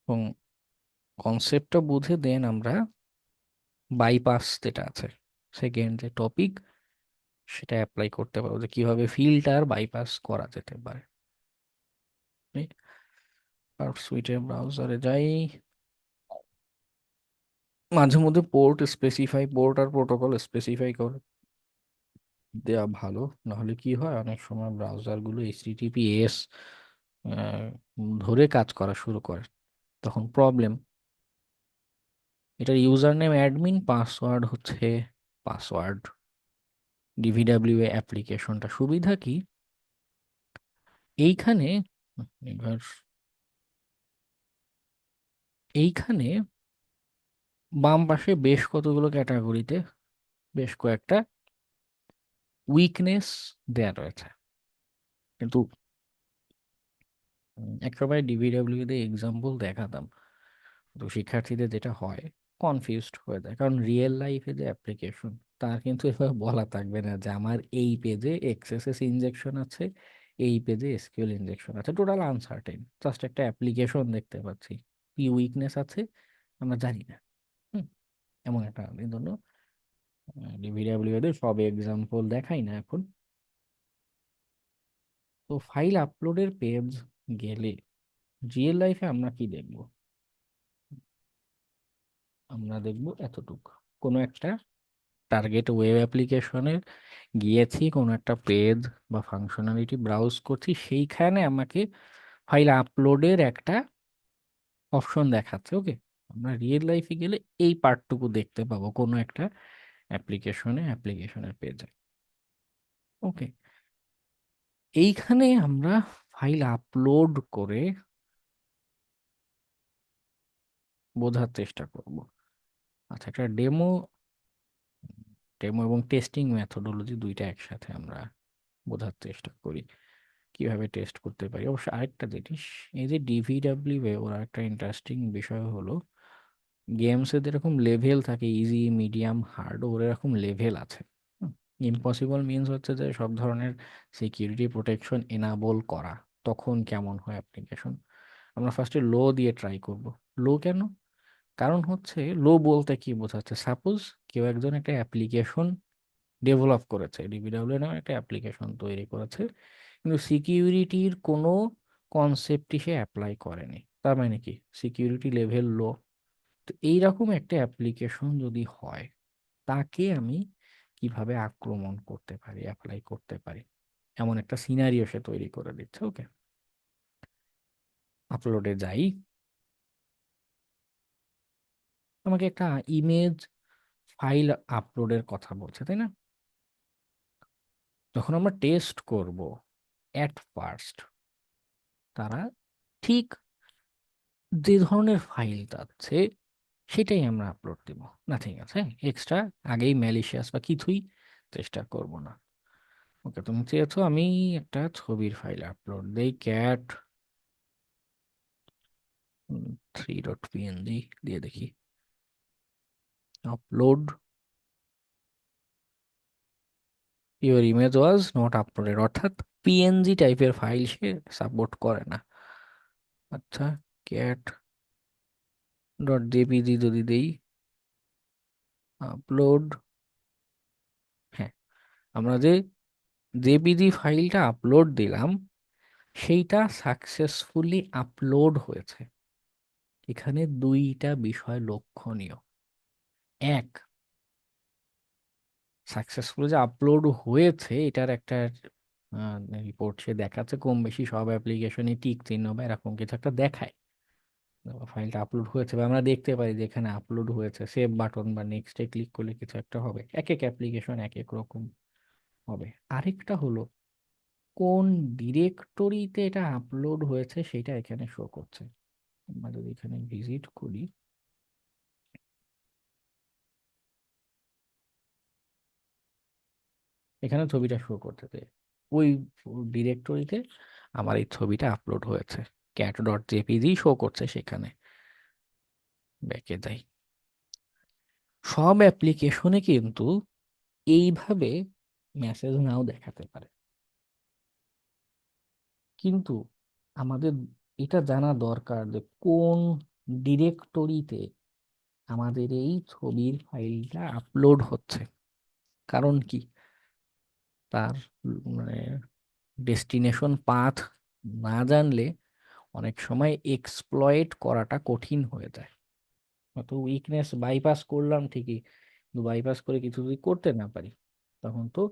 এবং কনসেপ্টটা বুঝে দেন আমরা বাইপাস যেটা আছে, সেকেন্ড যে টপিক, সেটা অ্যাপ্লাই করতে পারবো যে কিভাবে ফিল্টার বাইপাস করা যেতে পারে। বার্ব সুইটে ব্রাউজারে যাই, মাঝে মধ্যে পোর্ট আর প্রোটোকল স্পেসিফাই করে দেয়া ভালো, নাহলে কি হয় অনেক সময় ব্রাউজারগুলো এইচটিটিপিএস ধরে কাজ করা শুরু করে, তখন প্রবলেম। এটার ইউজার নেম অ্যাডমিন, পাসওয়ার্ড হচ্ছে পাসওয়ার্ড। ডিভিডাব্লিউ অ্যাপ্লিকেশনটা সুবিধা কি, এইখানে এবার এইখানে বাম পাশে বেশ কতগুলো ক্যাটাগরিতে বেশ কয়েকটা উইকনেস দেয়া রয়েছে, কিন্তু একসময় ডিভিডাব্লিউ তে এক্সাম্পল দেখাতাম, তো শিক্ষার্থীদের যেটা হয় কনফিউজড হয়ে যায়, কারণ রিয়েল লাইফে যে অ্যাপ্লিকেশন তার কিন্তু এভাবে বলা থাকবে না যে আমার এই পেজে এক্সএসএস ইনজেকশন আছে, এই পেজে এসকিউএল ইনজেকশন আছে, টোটাল আনসার্টেন, জাস্ট একটা অ্যাপ্লিকেশন দেখতে পাচ্ছি, কি উইকনেস আছে আমরা জানি না। হুম, এমন একটা এই জন্য ডিভিডাব্লিউ এর সব এক্সাম্পল দেখাই না এখন। তো ফাইল আপলোডের পেজ গেলে রিয়েল লাইফে আমরা কি দেখব? আমরা দেখব এতটুকু, কোনো একটা টার্গেট ওয়েব অ্যাপ্লিকেশনের গিয়েছি, কোনো একটা পেজ বা ফাংশনালিটি ব্রাউজ করছি, সেইখানে আমাকে ফাইল আপলোডের একটা অপশন দেখাচ্ছে। ওকে, আমরা রিয়েল লাইফে গেলে এই পার্টটুকু দেখতে পাবো কোনো একটা অ্যাপ্লিকেশনের পেজে। ওকে, এইখানে আমরা ফাইল আপলোড করে বোঝার চেষ্টা করব। আচ্ছা, একটা ডেমো ডেমো এবং টেস্টিং মেথোডোলজি দুইটা একসাথে আমরা বোঝার চেষ্টা করি, কিভাবে টেস্ট করতে পারি। অবশ্য আরেকটা জিনিস, এই যে ডিভিডাব্লিউ এ ওর একটা ইন্টারেস্টিং বিষয় হলো, গেমসে যেরকম লেভেল থাকে, ইজি, মিডিয়াম, হার্ড, ওর এরকম লেভেল আছে। ইম্পসিবল মিনস হচ্ছে যে সব ধরনের সিকিউরিটি প্রোটেকশন এনাবল করা, তখন কেমন হয় অ্যাপ্লিকেশন। আমরা ফার্স্টে লো দিয়ে ট্রাই করব। লো কেন? কারণ হচ্ছে লো বলতে কি বোঝাচ্ছে, সাপোজ কেউ একজন একটা অ্যাপ্লিকেশন ডেভেলপ করেছে, ডিবিডব্লিউ নামে একটা অ্যাপ্লিকেশন তৈরি করেছে, কিন্তু সিকিউরিটির কোনো কনসেপ্টই সে অ্যাপ্লাই করেনি, তার মানে কি সিকিউরিটি লেভেল লো। তো এইরকম একটা অ্যাপ্লিকেশন যদি হয়, তাকে আমি কিভাবে আক্রমণ করতে পারি, অ্যাপ্লাই করতে পারি, এমন একটা সিনারিও সে তৈরি করে দিচ্ছে। ওকে, আপলোডে যাই, আমাকে একটা ইমেজ ফাইল আপলোডের কথা বলছে, তাই না? যখন আমরা টেস্ট করব, অ্যাট ফার্স্ট তারা ঠিক যে ধরনের ফাইল চাচ্ছে সেটাই আমরা আপলোড দিব, নাথিং আছে এক্সট্রা, আগেই ম্যালিশিয়াস বা কিছুই চেষ্টা করব না। ওকে, তুমি চেয়েছো আমি একটা ছবির ফাইল আপলোড দেই, ক্যাট 3.png দিয়ে দেখি, upload, your image was not uploaded, অর্থাৎ পিএনজি টাইপের ফাইল সে সাপোর্ট করে না। আচ্ছা, ক্যাট ডট জেপিজি যদি দেই, আপলোড, হ্যাঁ, আমরা যে জেপিজি ফাইলটা আপলোড দিলাম সেইটা সাকসেসফুলি আপলোড হয়েছে। এখানে দুইটা বিষয় লক্ষণীয়। এক, সাকসেসফুলি যে আপলোড হয়েছে এটার একটা রিপোর্ট সে দেখাচ্ছে, কম বেশি সব অ্যাপ্লিকেশনে টিক চিহ্ন বা এরকম কিছু একটা দেখায়, ফাইলটা আপলোড হয়েছে, বা আমরা দেখতে পারি যে এখানে আপলোড হয়েছে, সেভ বাটন বা নেক্সটে ক্লিক করলে কিছু একটা হবে। এক এক অ্যাপ্লিকেশন এক এক রকম হবে। আরেকটা হলো কোন ডিরেক্টরিতে এটা আপলোড হয়েছে সেটা এখানে শো করছে। আমরা যদি এখানে ভিজিট করি, এখানে ছবিটা শো করতেছে, ওই ডিরেক্টরিতে আমার এই ছবিটা আপলোড হয়েছে, ক্যাট ডট জেপিজি শো করছে সেখানে। ব্যাকে যাই, সব অ্যাপ্লিকেশনে কিন্তু এইভাবে মেসেজ নাও দেখাতে পারে, কিন্তু আমাদের এটা জানা দরকার যে কোন ডিরেক্টরিতে আমাদের এই ছবির ফাইলটা আপলোড হচ্ছে। কারণ কি, তার মানে ডেস্টিনেশন পাথ না জানলে অনেক সময় এক্সপ্লয়েট করাটা কঠিন হয়ে যায়। অত উইকনেস বাইপাস করলাম ঠিকই, কিন্তু বাইপাস করে কিছু যদি করতে না পারি, তখন তো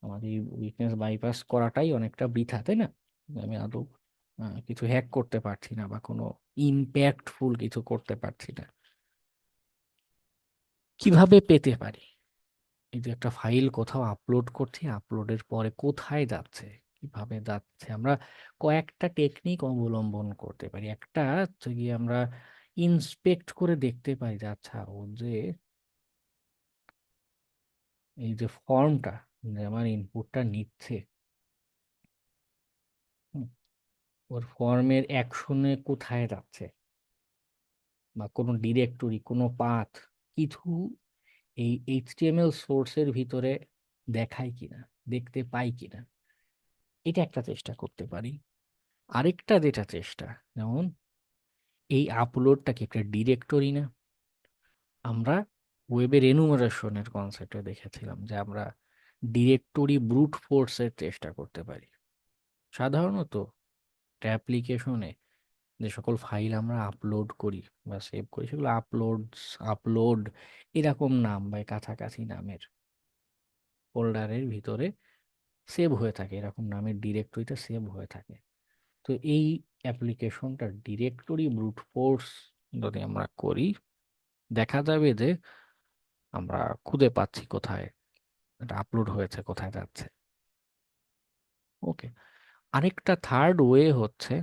আমাদের উইকনেস বাইপাস করাটাই অনেকটা বৃথা, তাই না? আমি আদৌ কিছু হ্যাক করতে পারছি না বা কোনো ইম্প্যাক্টফুল কিছু করতে পারছি না। কিভাবে পেতে পারি? এই যে একটা ফাইল কোথাও আপলোড করছি, আপলোডের পরে কোথায় যাচ্ছে, কিভাবে যাচ্ছে, আমরা কয়েকটা টেকনিক অবলম্বন করতে পারি। একটা হচ্ছে গিয়ে আমরা ইন্সপেক্ট করে দেখতে পারি যে আচ্ছা ও যে এই যে ফর্মটা, যে আমার ইনপুটটা নিচ্ছে, হুম, ওর ফর্মের অ্যাকশনে কোথায় যাচ্ছে, বা কোনো ডিরেক্টরি, কোনো পাথ, কিছু এই এইচটিএমএল সোর্সের ভিতরে দেখায় কিনা, দেখতে পাই কিনা, এটা একটা চেষ্টা করতে পারি। আরেকটা যেটা চেষ্টা, যেমন এই আপলোডটা কি একটা ডিরেক্টরি না? আমরা ওয়েবের এনুমারেশনের কনসেপ্টে দেখেছিলাম যে আমরা ডিরেক্টরি ব্রুট ফোর্সের চেষ্টা করতে পারি। সাধারণত অ্যাপ্লিকেশনে যে সকল ফাইল আমরা আপলোড করি বা সেভ করি সেগুলো আপলোড এরকম নাম বা কাছাকাছি নামের ফোল্ডারের ভিতরে সেভ হয়ে থাকে, এরকম নামের ডিরেক্টরিতে সেভ হয়ে থাকে। তো এই অ্যাপ্লিকেশনটা ডিরেক্টরি ব্রুট ফোর্স যদি আমরা করি, দেখা যাবে যে আমরা খুঁজে পাচ্ছি কোথায় এটা আপলোড হয়েছে, কোথায় যাচ্ছে। ওকে, আরেকটা থার্ড ওয়ে হচ্ছে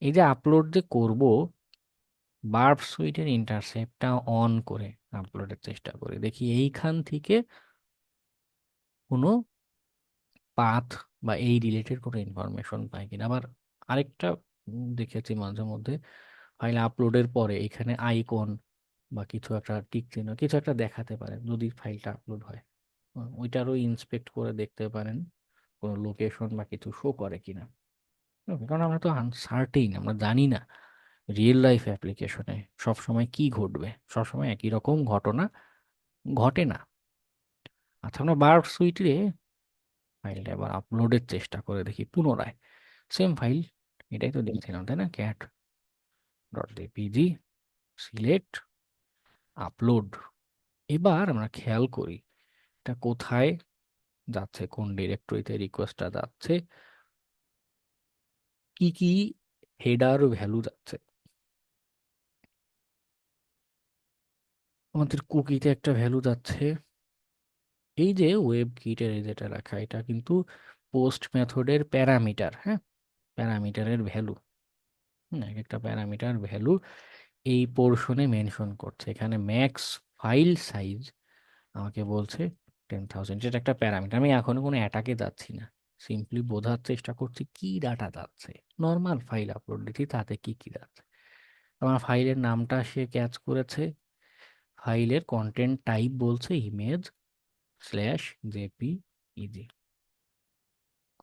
এই যে আপলোড যে করব, বার্ব সুইটের ইন্টারসেপ্টটা অন করে আপলোডের চেষ্টা করি, দেখি এইখান থেকে কোনো পাথ বা এই রিলেটেড কোনো ইনফরমেশন পাই কিনা। আবার আরেকটা দেখেছি মাঝে মধ্যে ফাইল আপলোডের পরে এখানে আইকন বা কিছু একটা টিক চিহ্ন কিছু একটা দেখাতে পারে যদি ফাইলটা আপলোড হয়। ওইটারও ইন্সপেক্ট করে দেখতে পারেন কোনো লোকেশন বা কিছু শো করে কিনা। কারণ আমরা তো আনসার্টেইন, আমরা জানি না রিয়েল লাইফ অ্যাপ্লিকেশনে সবসময় কি ঘটবে, সবসময় একই রকম ঘটনা ঘটে না। আচ্ছা, আমরা বার্ব সুইটে ফাইলটা এবার আপলোডের চেষ্টা করে দেখি পুনরায়। সেম ফাইল, এটাই তো দেখছিলাম তাই না, cat dot JPG, select, upload. এবার আমরা খেয়াল করি এটা কোথায় যাচ্ছে, কোন ডিরেক্টরিতে রিকোয়েস্টটা যাচ্ছে, কি কি হেডার ভ্যালু যাচ্ছে। আমাদের কুকিতে একটা ভ্যালু যাচ্ছে, এই যে ওয়েব কিটের এই যেটা লেখা এটা কিন্তু পোস্ট মেথডের প্যারামিটার। হ্যাঁ, প্যারামিটারের ভ্যালু, এক একটা প্যারামিটার ভ্যালু এই পোর্শনে মেনশন করছে। এখানে ম্যাক্স ফাইল সাইজ আমাকে বলছে 10,000, যেটা একটা প্যারামিটার। আমি এখনো কোনো অ্যাটাকে যাচ্ছি না, সিম্পলি বোঝার চেষ্টা করছি কি ডাটা যাচ্ছে। নর্মাল ফাইল আপলোড দিচ্ছি, তাতে কি কি যাচ্ছে। আমার ফাইলের নামটা সে ক্যাচ করেছে, ফাইলের কন্টেন্ট টাইপ বলছে ইমেজ স্ল্যাশ জেপিইজি।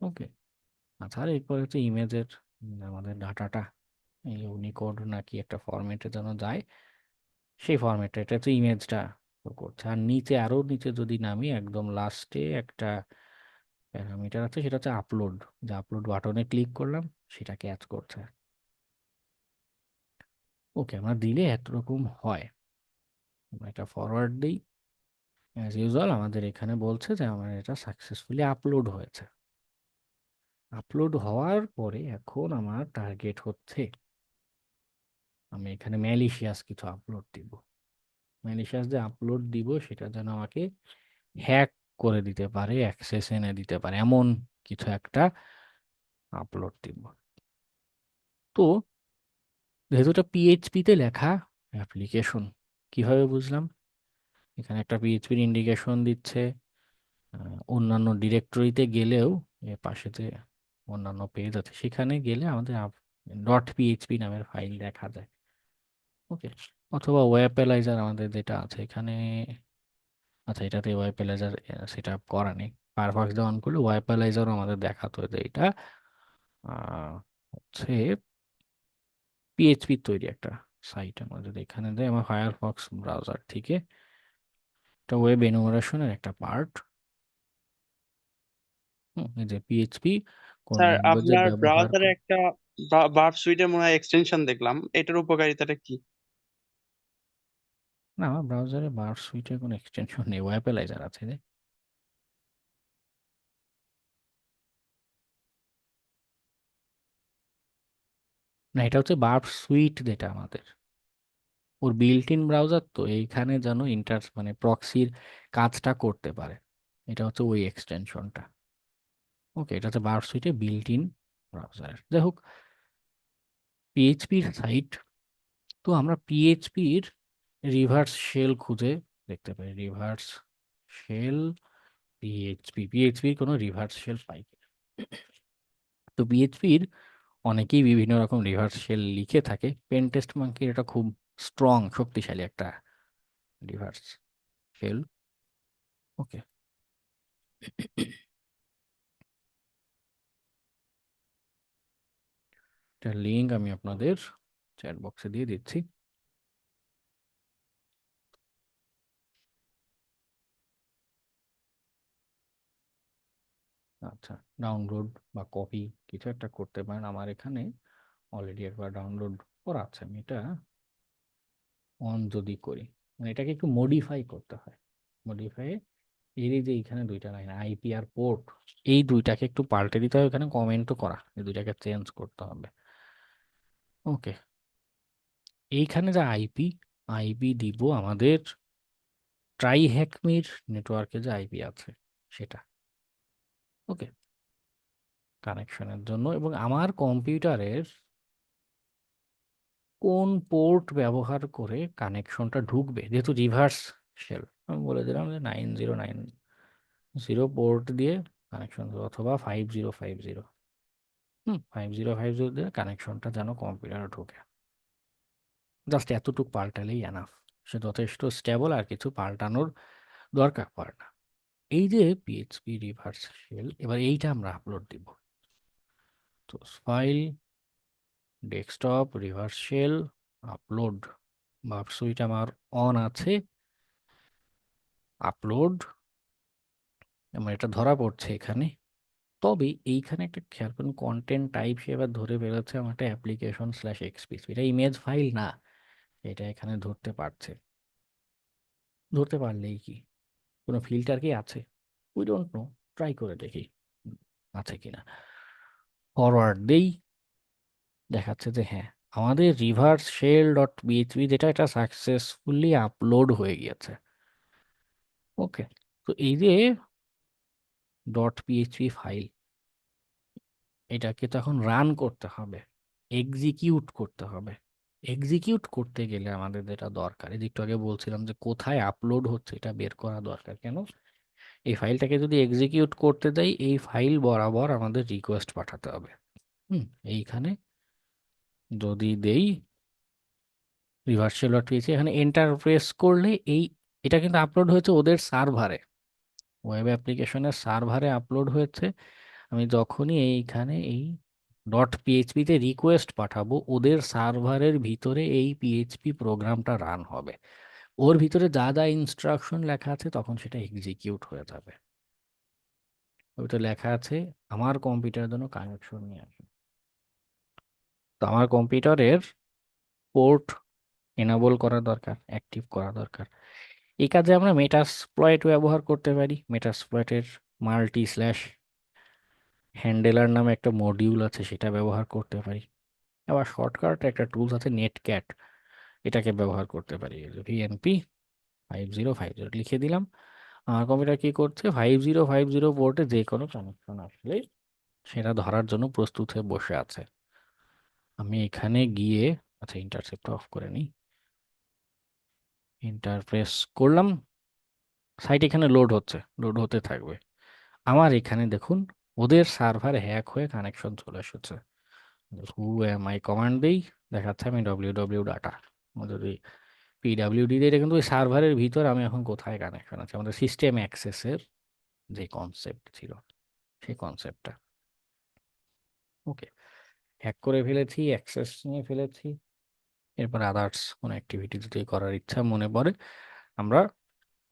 ওকে, আচ্ছা, আর এরপর হচ্ছে ইমেজের আমাদের ডাটাটা ইউনিকোড নাকি একটা ফরম্যাটে যেন যায়, সেই ফরম্যাটে এটা হচ্ছে ইমেজটা করছে। আর নিচে আরো নিচে যদি নামি একদম লাস্টে একটা প্যারামিটার আছে, সেটা হচ্ছে আপলোড, যে আপলোড বাটনে ক্লিক করলাম সেটা ক্যাচ করছে। ওকে, আমরা দিলে এতরকম হয়। আমরা এটা ফরওয়ার্ড দিই, অ্যাজ ইউজুয়াল আমাদের এখানে বলছে যে আমার এটা সাকসেসফুলি আপলোড হয়েছে। আপলোড হওয়ার পরে এখন আমার টার্গেট হচ্ছে আমি এখানে ম্যালিশিয়াস কিছু আপলোড দিব। ম্যালিশিয়াস যে আপলোড দিব সেটা যেন আমাকে হ্যাক করে দিতে পারে, অ্যাক্সেস এনে দিতে পারে, এমন কিছু একটা আপলোড দিব। তো যেহেতু এটা পিএইচপিতে লেখা অ্যাপ্লিকেশন, কিভাবে বুঝলাম? এখানে একটা পিএইচপির ইন্ডিকেশন দিচ্ছে। অন্যান্য ডিরেক্টরিতে গেলেও এর পাশেতে অন্যান্য পেজ আছে, সেখানে গেলে আমাদের ডট পিএইচপি নামের ফাইল দেখা যায়। ওকে, অথবা ওয়েব প্যালাইজার আমাদের যেটা আছে এখানে, আচ্ছা এটাতে ওয়েব প্যালাইজার সেট আপ করা নেই। ফায়ারফক্স দিয়ে অন করলে ওয়েব প্যালাইজারও আমাদের দেখাতো যে এটা হচ্ছে পিএইচপি তৈরি একটা সাইট। আমরা যদি এখানে দেয় আমার ফায়ারফক্স ব্রাউজার থেকে, এটা ওয়েব এনুমারেশনের একটা পার্ট। এই যে পিএইচপি কোন স্যার ল্যাঙ্গুয়েজে আপনার ব্যবহার ব্রাউজারে একটা বার্ব সুইটের মনে হয় এক্সটেনশন দেখলাম, এটার উপকারিতাটা কি? না, আমার ব্রাউজারে বার সুইটের কোনো এক্সটেনশন নেই, ওয়েব প্যালাইজার আছে রে। না, এটা হচ্ছে বার সুইট যেটা আমাদের, ওর বিল্ট ইন ব্রাউজার, তো এইখানে যেন মানে প্রক্সির কাজটা করতে পারে, এটা হচ্ছে ওই এক্সটেনশনটা। ওকে, এটা হচ্ছে বার সুইটে বিল্ট ইন ব্রাউজার। যাই হোক, পিএইচপির সাইট, তো আমরা পিএইচপির রিভার্স শেল খুঁজে দেখতে পাই। রিভার্স শেল পিএইচপির কোনো রিভার্স শেল পাই কিনা। তো পিএইচপির অনেকেই বিভিন্ন রকম রিভার্স শেল লিখে থাকে। পেন টেস্ট মাঙ্কির এটা খুব স্ট্রং, শক্তিশালী একটা রিভার্স শেল। ওকে, এটার লিঙ্ক আমি আপনাদের চ্যাট বক্সে দিয়ে দিচ্ছি। আচ্ছা, ডাউনলোড বা কপি কিছু একটা করতে পারেন। আমার এখানে অলরেডি একবার ডাউনলোড করা আছে, আমি এটা অন যদি করি, মানে এটাকে একটু মডিফাই করতে হয়। মডিফাই এর এই যে এইখানে দুইটা লাইন আইপি আর পোর্ট, এই দুইটাকে একটু পাল্টে দিতে হবে, এখানে কমেন্টও করা, এই দুইটাকে চেঞ্জ করতে হবে। ওকে, এইখানে যে আইপি, আইপি দিব আমাদের ট্রাই হ্যাকমির নেটওয়ার্কে যে আইপি আছে সেটা। ওকে, কানেকশনের জন্য, এবং আমার কম্পিউটারের কোন পোর্ট ব্যবহার করে কানেকশনটা ঢুকবে, যেহেতু রিভার্স শেল, আমি বলে দিলাম যে 9090 পোর্ট দিয়ে কানেকশন, অথবা 5050, 5050 দিয়ে কানেকশনটা যেন কম্পিউটারে ঢুকে। জাস্ট এতটুকু পাল্টালেই এনাফ, সে যথেষ্ট স্টেবল, আর কিছু পাল্টানোর দরকার পড়ে না। এই যে পিএইচপি রিভার্স শেল, এবার এইটা আমরা আপলোড দিব। তো file, desktop, reverse shell, upload, বাফ সুইট আমার অন আছে, আপলোড, আমার এটা ধরা পড়ছে এখানে। তবে এইখানে একটা খেয়াল করুন, কন্টেন্ট টাইপ সে এবার ধরে বেরোচ্ছে আমার একটা অ্যাপ্লিকেশন স্ল্যাশ এক্সপিএস, এটা ইমেজ ফাইল না, এটা এখানে ধরতে পারছে। ধরতে পারলেই কি কোনো ফিল্টার কি আছে, উই ডোন্ট নো, ট্রাই করে দেখি আছে কিনা। ফরওয়ার্ড দেই, দেখাচ্ছে যে হ্যাঁ, আমাদের রিভার্স শেল ডট পিএইচপি যেটা, এটা সাকসেসফুলি আপলোড হয়ে গিয়েছে। ওকে, তো এই যে ডট পিএইচপি ফাইল, এটাকে তখন রান করতে হবে, এক্সিকিউট করতে হবে। এক্সিকিউট করতে গেলে আমাদের যেটা দরকার, এই যে একটু আগে বলছিলাম যে কোথায় আপলোড হচ্ছে এটা বের করা দরকার। কেন, এই ফাইলটাকে যদি এক্সিকিউট করতে দেই, এই ফাইল বরাবর আমাদের রিকোয়েস্ট পাঠাতে হবে। এইখানে যদি দেই রিভার্সাল ডট পিএইচপি, এখানে এন্টার প্রেস করলে এটা কিন্তু আপলোড হয়েছে ওদের সার্ভারে, ওয়েব অ্যাপ্লিকেশনের সার্ভারে আপলোড হয়েছে। আমি যখনই এইখানে এই ডট পিএইচপিতে রিকোয়েস্ট পাঠাবো, ওদের সার্ভারের ভিতরে এই পিএইচপি প্রোগ্রামটা রান হবে, ওর ভিতরে যা যা ইনস্ট্রাকশন লেখা আছে তখন সেটা এক্সিকিউট হয়ে যাবে। ওইটা লেখা আছে আমার কম্পিউটারের জন্য কানেকশন নিয়ে আসে। তো আমার কম্পিউটারের পোর্ট এনাবল করা দরকার, অ্যাক্টিভ করা দরকার। এই কাজে আমরা মেটাসপ্লয়েট ব্যবহার করতে পারি। মেটাসপ্লয়েটের মাল্টি স্ল্যাশ হ্যান্ডেলার নামে একটা মডিউল আছে, সেটা ব্যবহার করতে পারি। আবার শর্টকাট একটা টুলস আছে নেটক্যাট, এটাকে ব্যবহার করতে পারি। ভিএনপি 5050 লিখে দিলাম, আমার কম্পিউটার কি করছে, 5050 পোর্টে যে কোনো কানেকশন আসলে সেটা ধরার জন্য প্রস্তুত হয়ে বসে আছে। আমি এখানে গিয়ে, আচ্ছা ইন্টারসেপ্ট অফ করে নিই, ইন্টারপ্রেস করলাম, সাইট এখানে লোড হচ্ছে, লোড হতে থাকবে। আমার এখানে দেখুন ওদের সার্ভার হ্যাক হয়ে কানেকশন চলে এসেছে। হু এম আই কমান্ড দিই, দেখাচ্ছে আমি ডব্লিউ ডাটা, যদি পিডাব্লিউডি দিয়ে, এটা কিন্তু ওই সার্ভারের ভিতর আমি এখন কোথায় কানেকশন আছে, আমাদের সিস্টেম অ্যাক্সেসের যে কনসেপ্ট ছিল সেই কনসেপ্টটা। ওকে, হ্যাক করে ফেলেছি, অ্যাক্সেস নিয়ে ফেলেছি, এরপর আদার্স কোনো অ্যাক্টিভিটি যদি করার ইচ্ছা মনে পড়ে আমরা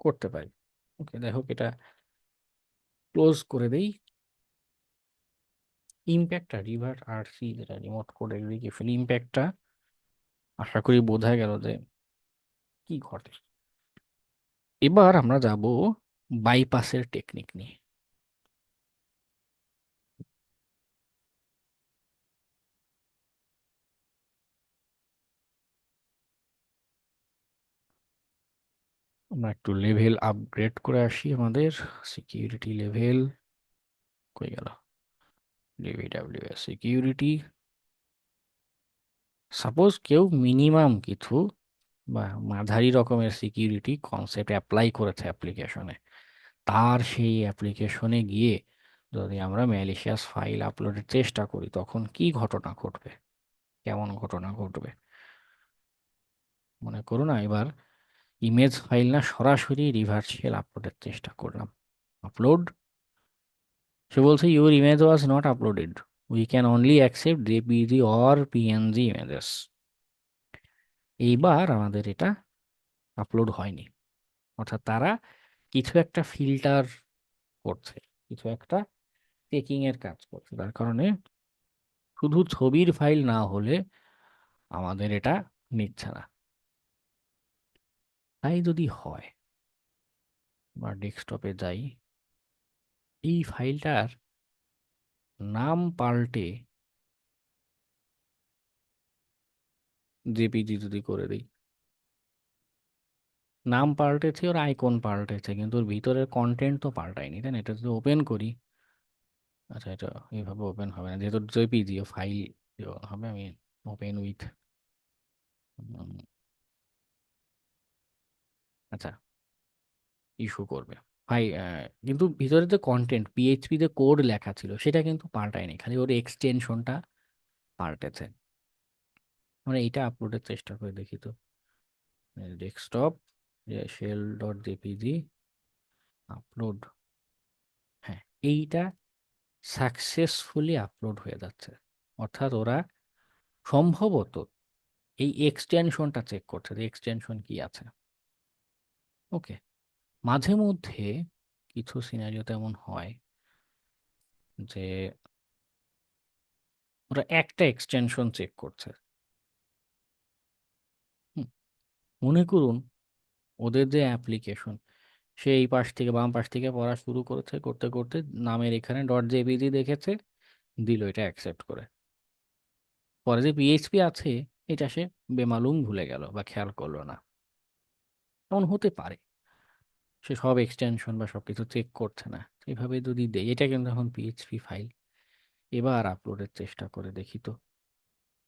করতে পারি। ওকে, দেখো এটা ক্লোজ করে দেই। ইম্প্যাক্টটা রিভার্ট আরসি, যেটা রিমোট কোড এক্সিকিউশন, ইম্প্যাক্টটা আশা করি বোঝা গেল যে কি ঘটে। এবার আমরা যাব বাইপাসের টেকনিক নিয়ে। আমরা একটু লেভেল আপগ্রেড করে আসি, আমাদের সিকিউরিটি লেভেল কই গেল, ডিবিডব্লিউএস সিকিউরিটি। সাপোজ কেউ মিনিমাম কিছু বা মাঝারি রকমের সিকিউরিটি কনসেপ্ট অ্যাপ্লাই করেছে অ্যাপ্লিকেশনে, তার সেই অ্যাপ্লিকেশনে গিয়ে যদি আমরা ম্যালিশিয়াস ফাইল আপলোডের চেষ্টা করি, তখন কি ঘটনা ঘটবে, কেমন ঘটনা ঘটবে মনে করুন। এবার ইমেজ ফাইল না, সরাসরি রিভার্সাল আপলোডের চেষ্টা করলাম, আপলোড, সে বলছে your image was not uploaded, we can only accept JPG or PNG images. এইবার আমাদের এটা আপলোড হয়নি, অর্থাৎ তারা কিছু একটা ফিল্টার করছে, কিছু একটা চেকিং এর কাজ করছে, তার কারণে শুধু ছবির ফাইল না হলে আমাদের এটা নিচ্ছে না। তাই যদি হয়, আমরা ডেস্কটপে যাই, এই ফাইলটার নাম পাল্টে জেপিজি যদি করে দিই, নাম পাল্টেছে, ওর আইকন পাল্টেছে, কিন্তু ওর ভিতরের কন্টেন্ট তো পাল্টায়নি, তাই না? এটা যদি ওপেন করি, আচ্ছা এটা এইভাবে ওপেন হবে না, যেহেতু জেপিজি ও ফাইল হবে। আমি ওপেন উইথ, আচ্ছা, ইস্যু করবে ভাই। কিন্তু ভিতরে যে কন্টেন্ট পিএইচপি তে কোড লেখা ছিল সেটা কিন্তু পাল্টায়নি, খালি ওর এক্সটেনশনটা পাল্টেছে। আমরা এইটা আপলোডের চেষ্টা করে দেখি তো। Desktop, shell dot JPG, upload. হ্যাঁ, এইটা সাকসেসফুলি আপলোড হয়ে যাচ্ছে। অর্থাৎ ওরা সম্ভবত এই এক্সটেনশনটা চেক করছে যে এক্সটেনশন কি আছে। ওকে, মাঝে মধ্যে কিছু সিনারিও তেমন হয় যে ওরা একটা এক্সটেনশন চেক করছে। হুম, মনে করুন ওদের যে অ্যাপ্লিকেশন, সে এই পাশ থেকে বাম পাশ থেকে পড়া শুরু করেছে, করতে করতে নামের এখানে ডট জেপিজি দেখেছে, দিল এটা অ্যাকসেপ্ট করে। পরে যে পিএইচপি আছে এটা সে বেমালুম ভুলে গেল বা খেয়াল করলো না। এমন হতে পারে সে সব এক্সটেনশন বা সব কিছু চেক করছে না। এভাবে যদি দেয়, এটা কিন্তু এখন পিএইচপি ফাইল। এবার আপলোডের চেষ্টা করে দেখি তো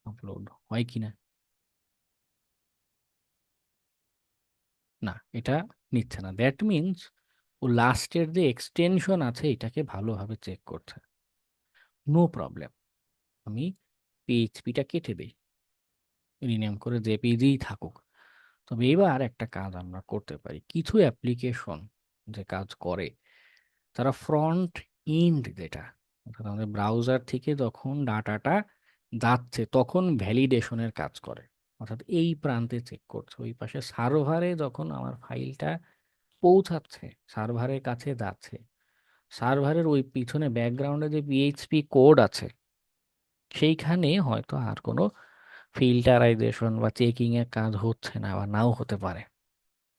আপলোড হয় কিনা। না, এটা নিচ্ছে না। দ্যাট মিনস ও লাস্টের যে এক্সটেনশন আছে এটাকে ভালোভাবে চেক করছে। নো প্রবলেম, আমি পিএইচপিটা কেটে দিই, রিনেম করে জেপিজিই থাকুক। তবে এবার একটা কাজ আমরা করতে পারি। কিছু অ্যাপ্লিকেশন যে কাজ করে, তারা ফ্রন্ট এন্ড যেটা, অর্থাৎ আমাদের ব্রাউজার থেকে যখন ডাটাটা যাচ্ছে তখন ভ্যালিডেশনের কাজ করে। অর্থাৎ এই প্রান্তে চেক করছে, ওই পাশে সার্ভারে যখন আমার ফাইলটা পৌঁছাচ্ছে, সার্ভারের কাছে যাচ্ছে, সার্ভারের ওই পিছনে ব্যাকগ্রাউন্ডে যে পিএইচপি কোড আছে সেইখানে হয়তো আর কোনো ফিল্টারাইজেশন বা চেকিং এর কাজ হচ্ছে না, বা নাও হতে পারে,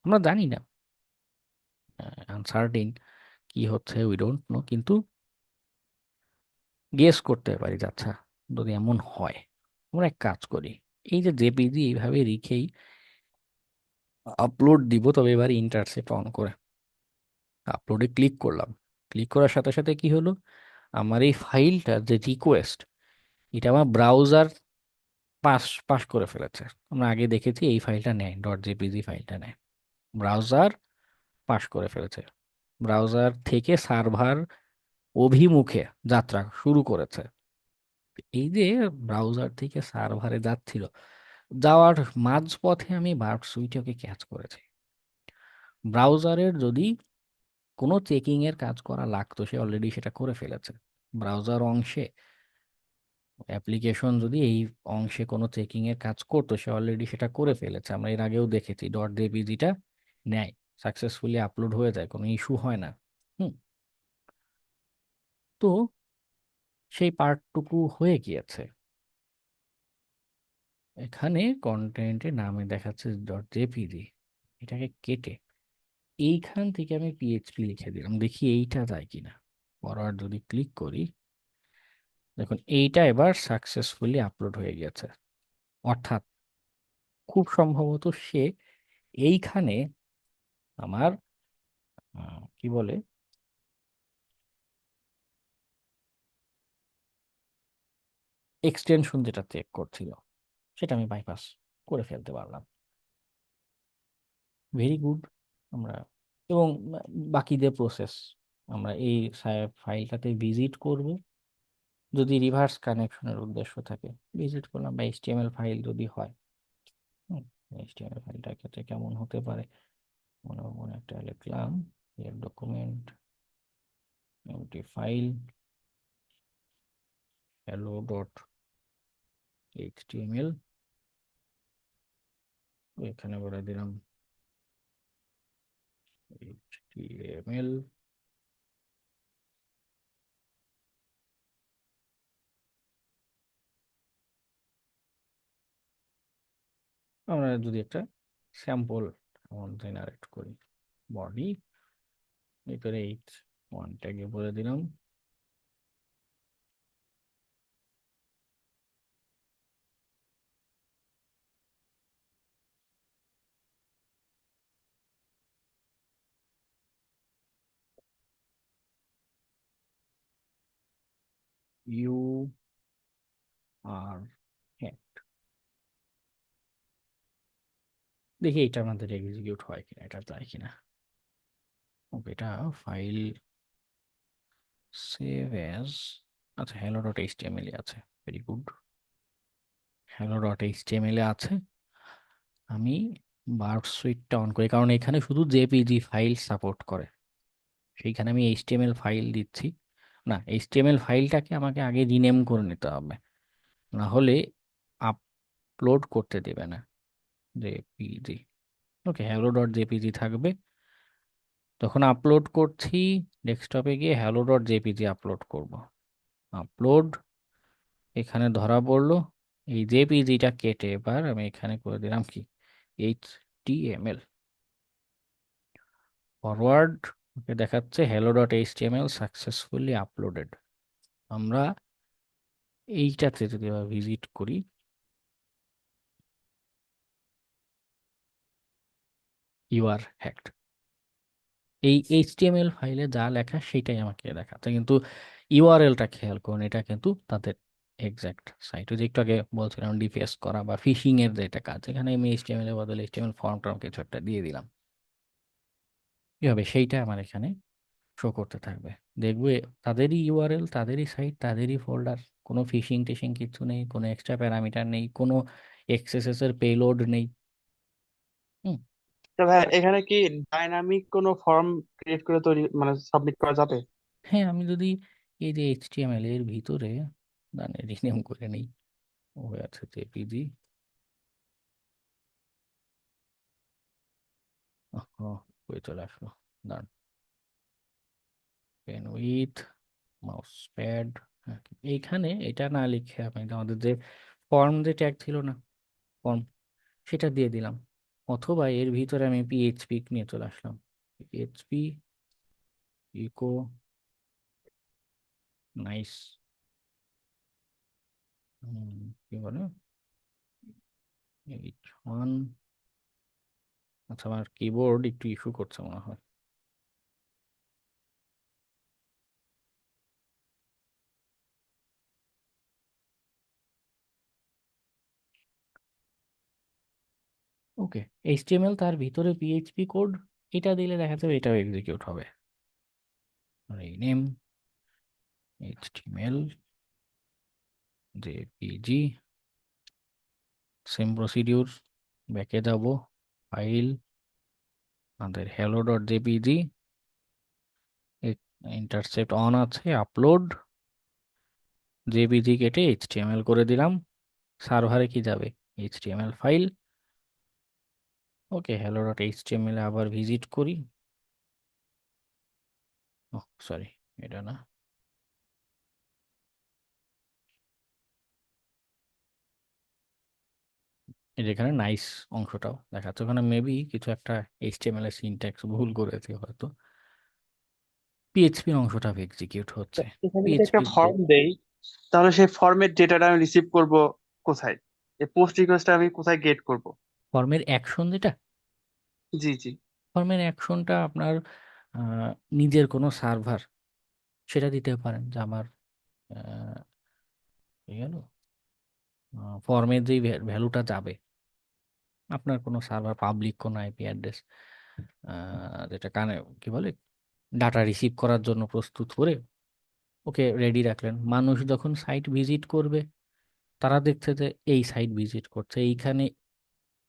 আমরা জানি না। আনসার্টিন কি হচ্ছে, উই ডোন্ট নো, কিন্তু গেস করতে পারি যে আচ্ছা যদি এমন হয়, আমরা এক কাজ করি, এই যে জেপিজি এইভাবে রেখেই আপলোড দিব। তবে এবার ইন্টারসেপ্ট অন করে আপলোডে ক্লিক করলাম। ক্লিক করার সাথে সাথে কি হলো, আমার এই ফাইলটার যে রিকোয়েস্ট, এটা আমার ব্রাউজার পাস পাস করে ফেলেছে। আমরা আগে দেখেছি এই ফাইলটা নেয়, ডট জেপিজি ফাইলটা নেয়, ব্রাউজার পাস করে ফেলেছে। ব্রাউজার থেকে সার্ভার অভিমুখে যাত্রা শুরু করেছে। এই যে ব্রাউজার থেকে সার্ভারে যাচ্ছিল, যাওয়ার মাঝপথে আমি বার্ড সুইটকে ক্যাচ করেছি। ব্রাউজারের যদি কোনো চেকিং এর কাজ করা লাগতো সে অলরেডি সেটা করে ফেলেছে। ব্রাউজার অংশে অ্যাপ্লিকেশন যদি এই অংশে কোনো চেকিং এর কাজ করতো সে অলরেডি সেটা করে ফেলেছে। আমরা এর আগেও দেখেছি ডট জেপিজিটা নেয়, সাকসেসফুলি আপলোড হয়ে যায়, কোনো ইস্যু হয় না। হুম, তো সেই পার্টটুকু হয়ে গিয়েছে। এখানে কন্টেন্টের নামে দেখাচ্ছে ডট জেপিজি, এটাকে কেটে এইখান থেকে আমি পিএইচপি লিখে দিলাম, দেখি এইটা যায় কিনা। ফরওয়ার্ড যদি ক্লিক করি, দেখুন এইটা এবার সাকসেসফুলি আপলোড হয়ে গেছে। অর্থাৎ খুব সম্ভবত সে এইখানে আমার কি বলে এক্সটেনশন যেটা চেক করছিল সেটা আমি বাইপাস করে ফেলতে পারলাম। Very good. আমরা এবং বাকি যে প্রসেস, আমরা এই ফাইলটাতে ভিজিট করব, যদি রিভার্স কানেকশনের উদ্দেশ্য থাকে ভিজিট করলাম, বা এইচটিএমএল ফাইল যদি হয়। এইচটিএমএল ফাইলটার ক্ষেত্রে কেমন হতে পারে, মনে একটা লিখলাম, এর document empty file hello dot HTML, এখানে বলে দিলাম এইচটিএমএল, আমরা যদি একটা স্যাম্পল জেনারেট করি, বডি ভিতরে H1 বলে দিলাম, ইউ আর হ্যাট। দেখি এটা আমাদের এক্সিকিউট হয় কিনা, এটা যায় কিনা। ওকে, এটা ফাইল সেভ অ্যাজ, আচ্ছা hello.html এ আছে, ভেরি গুড, hello.html এ আছে। আমি বার্ব সুইটটা অন করি, কারণ এখানে শুধু জেপিজি ফাইল সাপোর্ট করে, সেইখানে আমি এইচটিএমএল ফাইল দিচ্ছি না। এইচটিএমএল ফাইলটাকে আমাকে আগে রিনেম করে নিতে হবে, না হলে আপলোড করতে দেবে না জেপিজি। ওকে, hello.jpg থাকবে। তখন আপলোড করছি, ডেস্কটপে গিয়ে hello.jpg আপলোড করব। আপলোড, এখানে ধরা পড়লো এই জেপিজিটা কেটে এবার আমি এখানে করে দিলাম কি HTML ফরওয়ার্ড। ওকে, দেখাচ্ছে hello.html সাকসেসফুলি আপলোডেড। আমরা এইটাতে যদি ভিজিট করি, ইউ আর হ্যাকড, এই এইচটিএমএল ফাইলে যা লেখা সেটাই আমাকে দেখাচ্ছে, কিন্তু ইউআরএলটা খেয়াল করুন, এটা কিন্তু তাদের এক্সাক্ট সাইট। যে একটু আগে বলছিলাম ডিফেস করা বা ফিশিং এর যেটা কাজ, এখানে আমি এইচটিএমএল এর বদলে এইচটিএমএল ফর্ম টর্ম কিছু একটা দিয়ে দিলাম, কি হবে সেইটা আমার এখানে শো করতে থাকবে। দেখবে তাদেরই ইউআরএল, তাদেরই সাইট, তাদেরই ফোল্ডার, কোনো ফিশিং টিশিং কিছু নেই, কোনো এক্সট্রা প্যারামিটার নেই, কোনো এক্সএসএস এর পেলোড নেই। হুম। তো ভাই এখানে কি ডাইনামিক কোনো ফর্ম ক্রিয়েট করে তৈরি মানে সাবমিট করা যাবে? হ্যাঁ, আমি যদি এই যে এইচটিএমএল এর ভিতরে রিনেম করে নিই, ও আছে জেপিজি, কই চলে আসলো, দাঁড়ান, পেন উইথ মাউস প্যাড, এইখানে এটা না লিখে আমি আমাদের যে ফর্ম যে ট্যাগ ছিল না, ফর্ম, সেটা দিয়ে দিলাম। অথবা এর ভিতরে আমি পিএইচপি নিয়ে চলে আসলাম, পিএইচপি ইকো নাইস, কি বলে H1। আচ্ছা, আমার কিবোর্ড একটু ইস্যু করছে মনে হয়। ওকে, এইচটিএমএল তার ভিতরে পিএইচপি কোড, এটা দিলে দেখা যাবে এটাও এক্সিকিউট হবে। Rename HTML JPG, same procedure, ব্যাকে যাব, ফাইল আমাদের hello.jpg, ইন্টারসেপ্ট অন আছে, আপলোড, জেপিজি কেটে এইচটিএমএল করে দিলাম, সার্ভারে কি যাবে এইচটিএমএল ফাইল। ওকে, hello.html এ আবার ভিজিট করি, ও সরি, এটা না, এই যে এখানে নাইস অংশটাও দেখাচ্ছে, ওখানে মেবি কিছু একটা এইচটিএমএল এর সিনট্যাক্স ভুল করেছে হয়তো, পিএইচপির অংশটা এক্সিকিউট তো হচ্ছে। এখানে যদি একটা পিএইচপি ফর্ম দেই তাহলে সেই ফর্মের ডেটাটা আমি রিসিভ করব কোথায়? এই পোস্ট রিকোয়েস্টটা আমি কোথায় গেট করব? ফর্মের অ্যাকশন যেটা, জি জি। ফর্মের অ্যাকশনটা আপনার নিজের কোনো সার্ভার, সেটা দিতে পারেন যে আমার হয়ে গেল ফর্মের যেই ভ্যালুটা যাবে, আপনার কোনো সার্ভার পাবলিক কোনো আইপি অ্যাড্রেস, যেটা কানে কি বলে ডাটা রিসিভ করার জন্য প্রস্তুত করে ওকে রেডি রাখলেন। মানুষ যখন সাইট ভিজিট করবে, তারা দেখছে যে এই সাইট ভিজিট করছে, এইখানে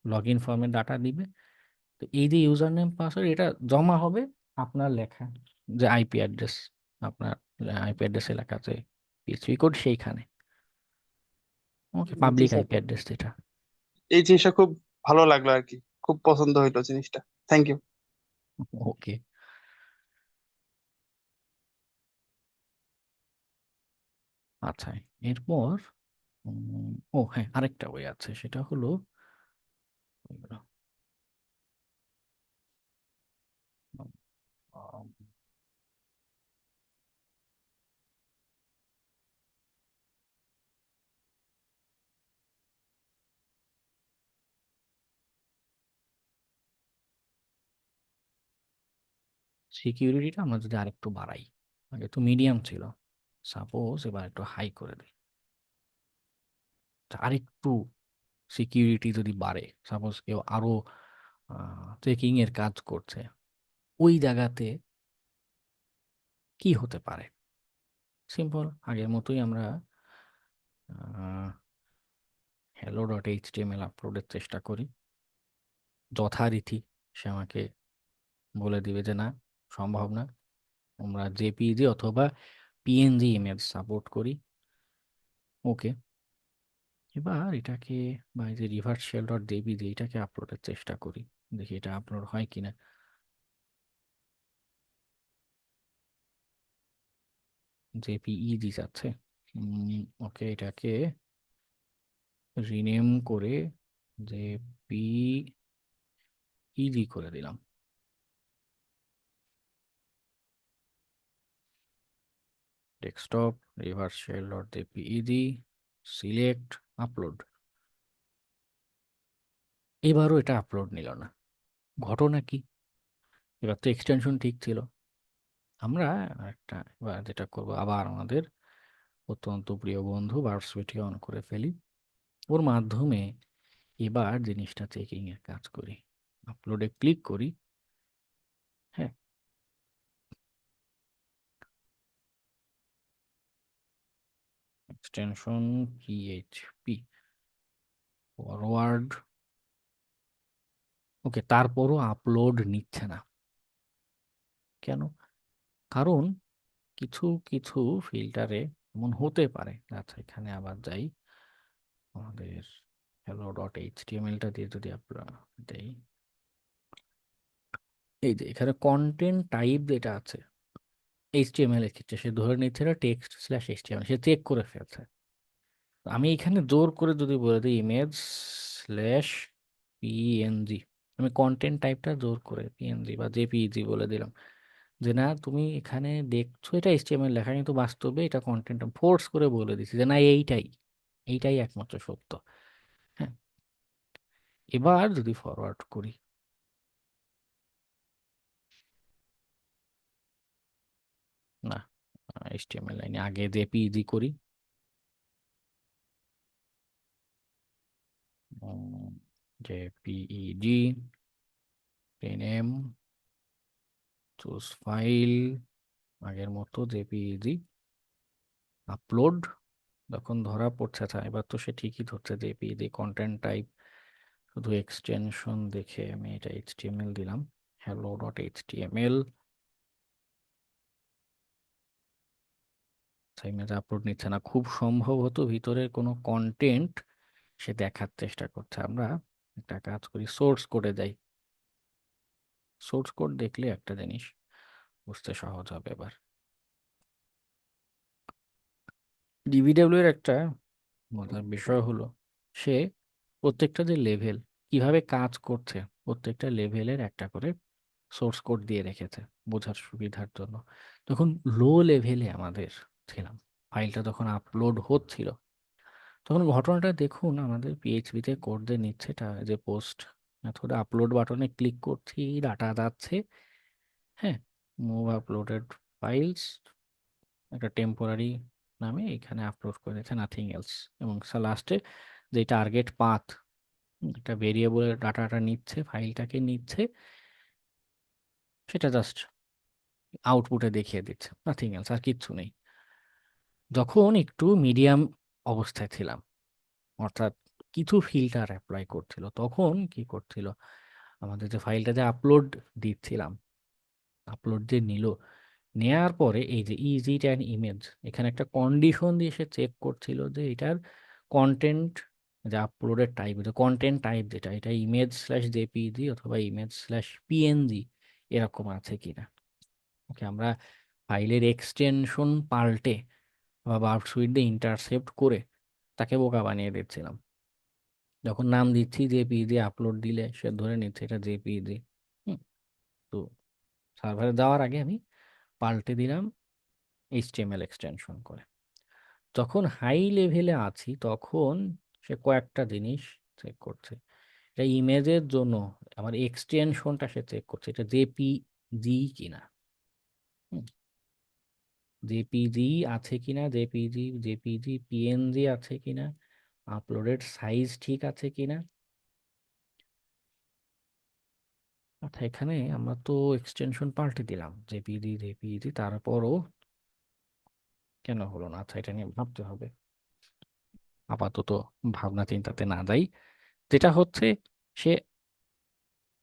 লগ ইন ফর্মে ডাটা দিবে, তো এই যে ইউজার নেম পাসওয়ার্ড, এটা জমা হবে আপনার লেখা যে আইপি অ্যাড্রেস, আপনার আইপি অ্যাড্রেসে লেখা আছে পিএইচপি কোড সেইখানে। ওকে, জি পাবলিক স্যার, আইপি অ্যাড্রেস যেটা। এই জিনিসটা খুব ভালো লাগলো আর কি, খুব পছন্দ হইলো জিনিসটা। Thank you. ওকে, আচ্ছা, এরপর ও হ্যাঁ, আরেকটা ওয়ে আছে, সেটা হলো এগুলো সিকিউরিটিটা আমরা যদি আরেকটু বাড়াই, আগে তো মিডিয়াম ছিল, সাপোজ এবার একটু হাই করে দিই, তা আরেকটু সিকিউরিটি যদি বাড়ে, সাপোজ কেউ আরো চেকিং এর কাজ করছে, ওই জায়গাতে কি হতে পারে? সিম্পল, আগের মতোই আমরা হ্যালো ডট এইচটিএমএল আপলোডের চেষ্টা করি। যথারীতি সে আমাকে বলে দিবে যে না, সম্ভব না, আমরা জেপিইজি অথবা পিএনজি ইমেজ সাপোর্ট করি। ওকে, এবার এটাকে বা এই যে রিভার্স শেল ডট জেপিজি এটাকে আপলোডের চেষ্টা করি, দেখি এটা আপলোড হয় কিনা। জেপিইজি যাচ্ছে। ওকে, এটাকে রিনেম করে জেপিইজি করে দিলাম। Desktop reverse shell dot JPEG, select, upload. এবারও এটা আপলোড নিল না, ঘটনা কি? এবার তো এক্সটেনশন ঠিক ছিল। আমরা একটা এবার যেটা করবো, আবার আমাদের অত্যন্ত প্রিয় বন্ধু বার্ডসুইটকে অন করে ফেলি, ওর মাধ্যমে এবার জিনিসটা চেকিং এর কাজ করি, আপলোডে ক্লিক করি। হ্যাঁ, এক্সটেনশন পিএইচপি ফরওয়ার্ড। ওকে, তারপরও আপলোড নিচ্ছে না কেন? কারণ কিছু কিছু ফিল্টারে এমন হতে পারে। আচ্ছা, এখানে আবার যাই, আমাদের হ্যালো ডট এইচটিএমএলটা দিয়ে যদি আপনারা দেই, এই যে এখানে কন্টেন্ট টাইপ যেটা আছে এইচটিএমএল এর ক্ষেত্রে, সে ধরে নিচ্ছে এটা টেক্সট স্ল্যাশ এইচটিএমএল, সে চেক করে ফেলছে। তো আমি এখানে জোর করে যদি বলে দিই ইমেজ স্ল্যাশ পিএনজি, আমি কন্টেন্ট টাইপটা জোর করে পিএনজি বা জেপিইজি বলে দিলাম, যে না তুমি এখানে দেখছো এটা এইচটিএমএল লেখা, কিন্তু বাস্তবে এটা কন্টেন্ট, ফোর্স করে বলে দিচ্ছি যে না এইটাই, এইটাই একমাত্র সত্য। হ্যাঁ, এবার যদি ফরওয়ার্ড করি, না এইচটিএমএল লাইনে আগে জেপিইজি করি, জেপিইজি, রিনেম, চুজ ফাইল, আগের মতো জেপিইজি, আপলোড। যখন ধরা পড়ছে, আচ্ছা এবার তো সে ঠিকই ধরছে জেপিইজি, কন্টেন্ট টাইপ শুধু এক্সটেনশন দেখে আমি এটা এইচটিএমএল দিলাম, hello dot HTML. Image upload নিচ্ছে না, খুব সম্ভবত ভিতরের কোনো কন্টেন্ট সে দেখার চেষ্টা করছে। আমরা একটা কাজ করি, সোর্স কোডে যাই, সোর্স কোড দেখলে একটা জিনিস বুঝতে সহজ হবে। এবার ডিবিডব্লিউ এর একটা মজার বিষয় হলো, সে প্রত্যেকটা যে লেভেল কিভাবে কাজ করছে, প্রত্যেকটা লেভেলের একটা করে সোর্স কোড দিয়ে রেখেছে বোঝার সুবিধার জন্য। তখন লো লেভেলে আমাদের ছিলাম, ফাইলটা যখন আপলোড হচ্ছিল, তখন ঘটনাটা দেখুন, আমাদের পিএইচপিতে কোড দিয়ে নিচ্ছে, এটা যে পোস্ট মেথডে আপলোড বাটনে ক্লিক করছি, ডাটা যাচ্ছে। হ্যাঁ, মুভ আপলোডেড ফাইলস, একটা টেম্পোরারি নামে এখানে আপলোড করে দিচ্ছে, নাথিং এলস। এবং লাস্টে যে টার্গেট পাথ, একটা ভেরিয়েবলের ডাটাটা নিচ্ছে, ফাইলটাকে নিচ্ছে, সেটা জাস্ট আউটপুটে দেখিয়ে দিচ্ছে, নাথিং এলস, আর কিচ্ছু নেই। যখন একটু মিডিয়াম অবস্থায় ছিলাম, অর্থাৎ কিছু ফিল্টার অ্যাপ্লাই করছিল, তখন কি করছিল, আমাদের যে ফাইলটা যে আপলোড দিচ্ছিলাম, আপলোড যে নিল, নেয়ার পরে এই যে ইজি অ্যান্ড ইমেজ, এখানে একটা কন্ডিশন দিয়ে সে চেক করছিল যে এটার কন্টেন্ট, যে আপলোডের টাইপ, যে কন্টেন্ট টাইপ যেটা, এটা ইমেজ স্ল্যাশ জেপিজি অথবা ইমেজ স্ল্যাশ পিএনজি এরকম আছে কিনা। ওকে, আমরা ফাইলের এক্সটেনশন পাল্টে বা বার্ব সুইট দিয়ে ইন্টারসেপ্ট করে তাকে বোকা বানিয়ে দিচ্ছিলাম। যখন নাম দিচ্ছি জেপিইজি, আপলোড দিলে সে ধরে নিচ্ছে এটা জেপিইজি। হুম। তো সার্ভারে দেওয়ার আগে আমি পাল্টে দিলাম এইচটিএমএল এক্সটেনশন করে। যখন হাই লেভেলে আছি তখন সে কয়েকটা জিনিস চেক করছে। এটা ইমেজের জন্য আমার এক্সটেনশনটা সে চেক করছে, এটা জেপিজি কিনা। জেপিজি আছে কিনা, জেপিজি পিএনজি আছে কিনা, আপলোডেড সাইজ ঠিক আছে কিনা। আচ্ছা, এখানে আমরা তো এক্সটেনশন পাল্টে দিলাম জেপিজি, তারপরও কেন হলো না? আচ্ছা, এটা নিয়ে ভাবতে হবে। আপাতত ভাবনা চিন্তাতে না যাই। যেটা হচ্ছে, সে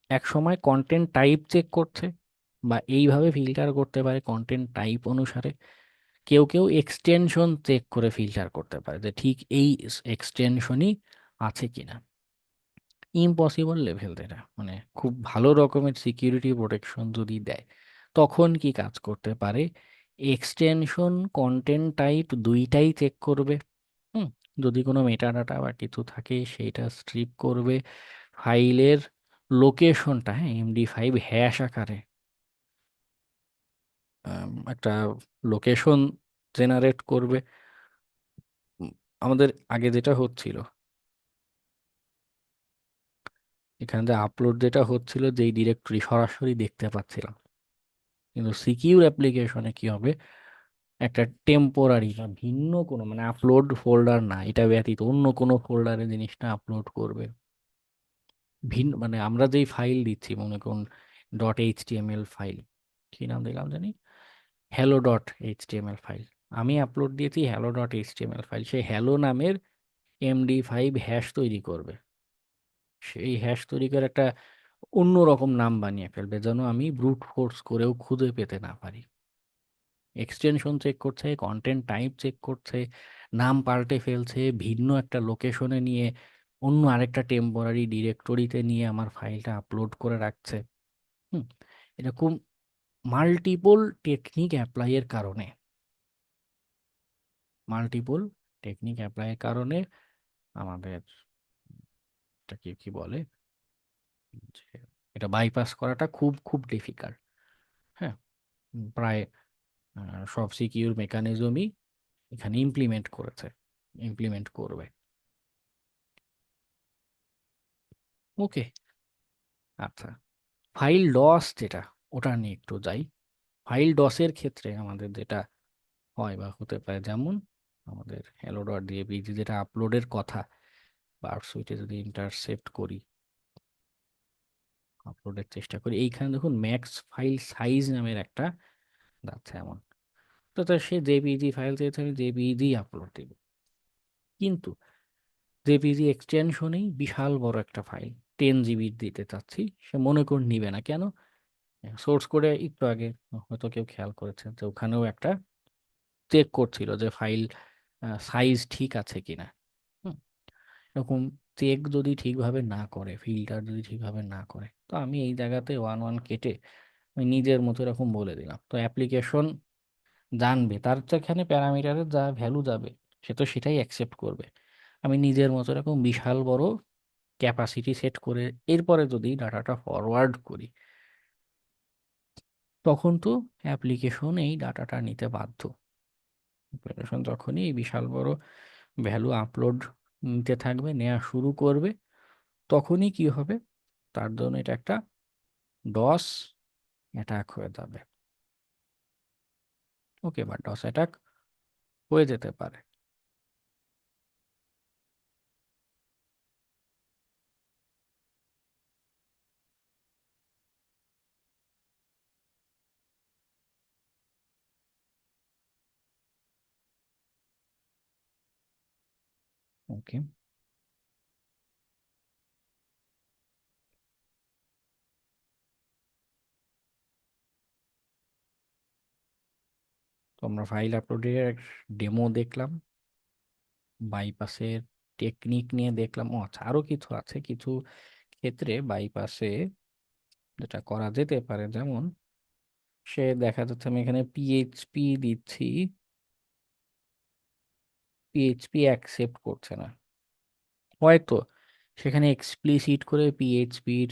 এক সময় কন্টেন্ট টাইপ চেক করছে, বা এইভাবে ফিল্টার করতে পারে কন্টেন্ট টাইপ অনুসারে। কেউ কেউ এক্সটেনশন চেক করে ফিল্টার করতে পারে যে ঠিক এই এক্সটেনশনই আছে কিনা। ইম্পসিবল লেভেল এটা, মানে খুব ভালো রকমের সিকিউরিটি প্রোটেকশন যদি দেয় তখন কি কাজ করতে পারে, এক্সটেনশন কন্টেন্ট টাইপ দুইটাই চেক করবে। হুম। যদি কোনো মেটাডাটা বা কিছু থাকে সেইটা স্ট্রিপ করবে। ফাইলের লোকেশনটা, হ্যাঁ, এমডি5 হ্যাশ আকারে একটা লোকেশন জেনারেট করবে। উম, আমাদের আগে যেটা হচ্ছিল, এখানে যে আপলোড যেটা হচ্ছিল, যেই ডিরেক্টরি সরাসরি দেখতে পাচ্ছিলাম, কিন্তু সিকিউর অ্যাপ্লিকেশনে কি হবে, একটা টেম্পোরারি বা ভিন্ন কোনো, মানে আপলোড ফোল্ডার না, এটা ব্যতীত অন্য কোনো ফোল্ডারে জিনিসটা আপলোড করবে। ভিন্ন মানে আমরা যেই ফাইল দিচ্ছি, মনে করুন .html ফাইল, কি নাম দিলাম জানি, hello.html ফাইল। আমি আপলোড দিয়েছি hello.html ফাইল, সেই হ্যালো নামের এমডি5 হ্যাশ তৈরি করবে। সেই হ্যাশ তৈরি করে একটা অন্য রকম নাম বানিয়ে ফেলবে, যেন আমি ব্রুট ফোর্স করেও খুঁজে পেতে না পারি। এক্সটেনশন চেক করছে, কন্টেন্ট টাইপ চেক করছে, নাম পাল্টে ফেলছে, ভিন্ন একটা লোকেশনে নিয়ে অন্য আরেকটা টেম্পোরারি ডিরেক্টরিতে নিয়ে আমার ফাইলটা আপলোড করে রাখছে। হুম। এরকম মাল্টিপল টেকনিক অ্যাপ্লাইয়ের কারণে, মাল্টিপল টেকনিক অ্যাপ্লাইয়ের কারণে আমাদের এটাকে কি বলে, যে এটা বাইপাস করাটা খুব খুব ডিফিকাল্ট। হ্যাঁ। প্রায় সব সিকিউর মেকানিজমই এখানে ইমপ্লিমেন্ট করেছে, ইমপ্লিমেন্ট করবে। ওকে। আচ্ছা, ফাইল ডস যেটা, ওটা নিয়ে একটু যাই। ফাইল ডসের ক্ষেত্রে আমাদের যেটা হয় বা হতে পারে, যেমন আমাদের hello.jpg যেটা আপলোডের কথা, বা সুইটে যদি ইন্টারসেপ্ট করি, আপলোডের চেষ্টা করি, এইখানে দেখুন ম্যাক্স ফাইল সাইজ নামের একটা যাচ্ছে এমন। তো সে জেপিজি ফাইল চেয়েছে, আমি জেপিজি আপলোড দেব, কিন্তু জেপিজি এক্সটেনশনেই বিশাল বড় একটা ফাইল 10 GB দিতে চাচ্ছি, সে মনে করে নিবে না। কেন? সোর্স কোডে একটু আগে হয়তো কেউ খেয়াল করেছে যে ওখানেও একটা চেক করছিল যে ফাইল সাইজ ঠিক আছে কিনা। হুম। এরকম চেক যদি ঠিকভাবে না করে, ফিল্টার যদি ঠিকভাবে না করে, তো আমি এই জায়গাতে ওয়ান ওয়ান কেটে আমি নিজের মতো এরকম বলে দিলাম, তো অ্যাপ্লিকেশন জানবে, তার যেখানে প্যারামিটারের যা ভ্যালু যাবে সে তো সেটাই অ্যাকসেপ্ট করবে। আমি নিজের মতো এরকম বিশাল বড় ক্যাপাসিটি সেট করে এরপরে যদি ডাটাটা ফরওয়ার্ড করি, তখন তো অ্যাপ্লিকেশন এই ডাটাটা নিতে বাধ্য। অ্যাপ্লিকেশন যখনই এই বিশাল বড় ভ্যালু আপলোড নিতে থাকবে, নেওয়া শুরু করবে, তখনই কি হবে, তার জন্য এটা একটা ডস অ্যাটাক হয়ে যাবে। ওকে, বা ডস অ্যাটাক হয়ে যেতে পারে। ওকে, তো আমরা ফাইল আপলোডের ডেমো দেখলাম, বাইপাসের টেকনিক নিয়ে দেখলাম। ও আচ্ছা, আরো কিছু আছে, কিছু ক্ষেত্রে বাইপাসে যেটা করা যেতে পারে, যেমন সে দেখা যাচ্ছে আমি এখানে পিএইচপি দিচ্ছি, পিএইচপি অ্যাকসেপ্ট করছে না, হয়তো সেখানে এক্সপ্লিসিট করে পিএইচপির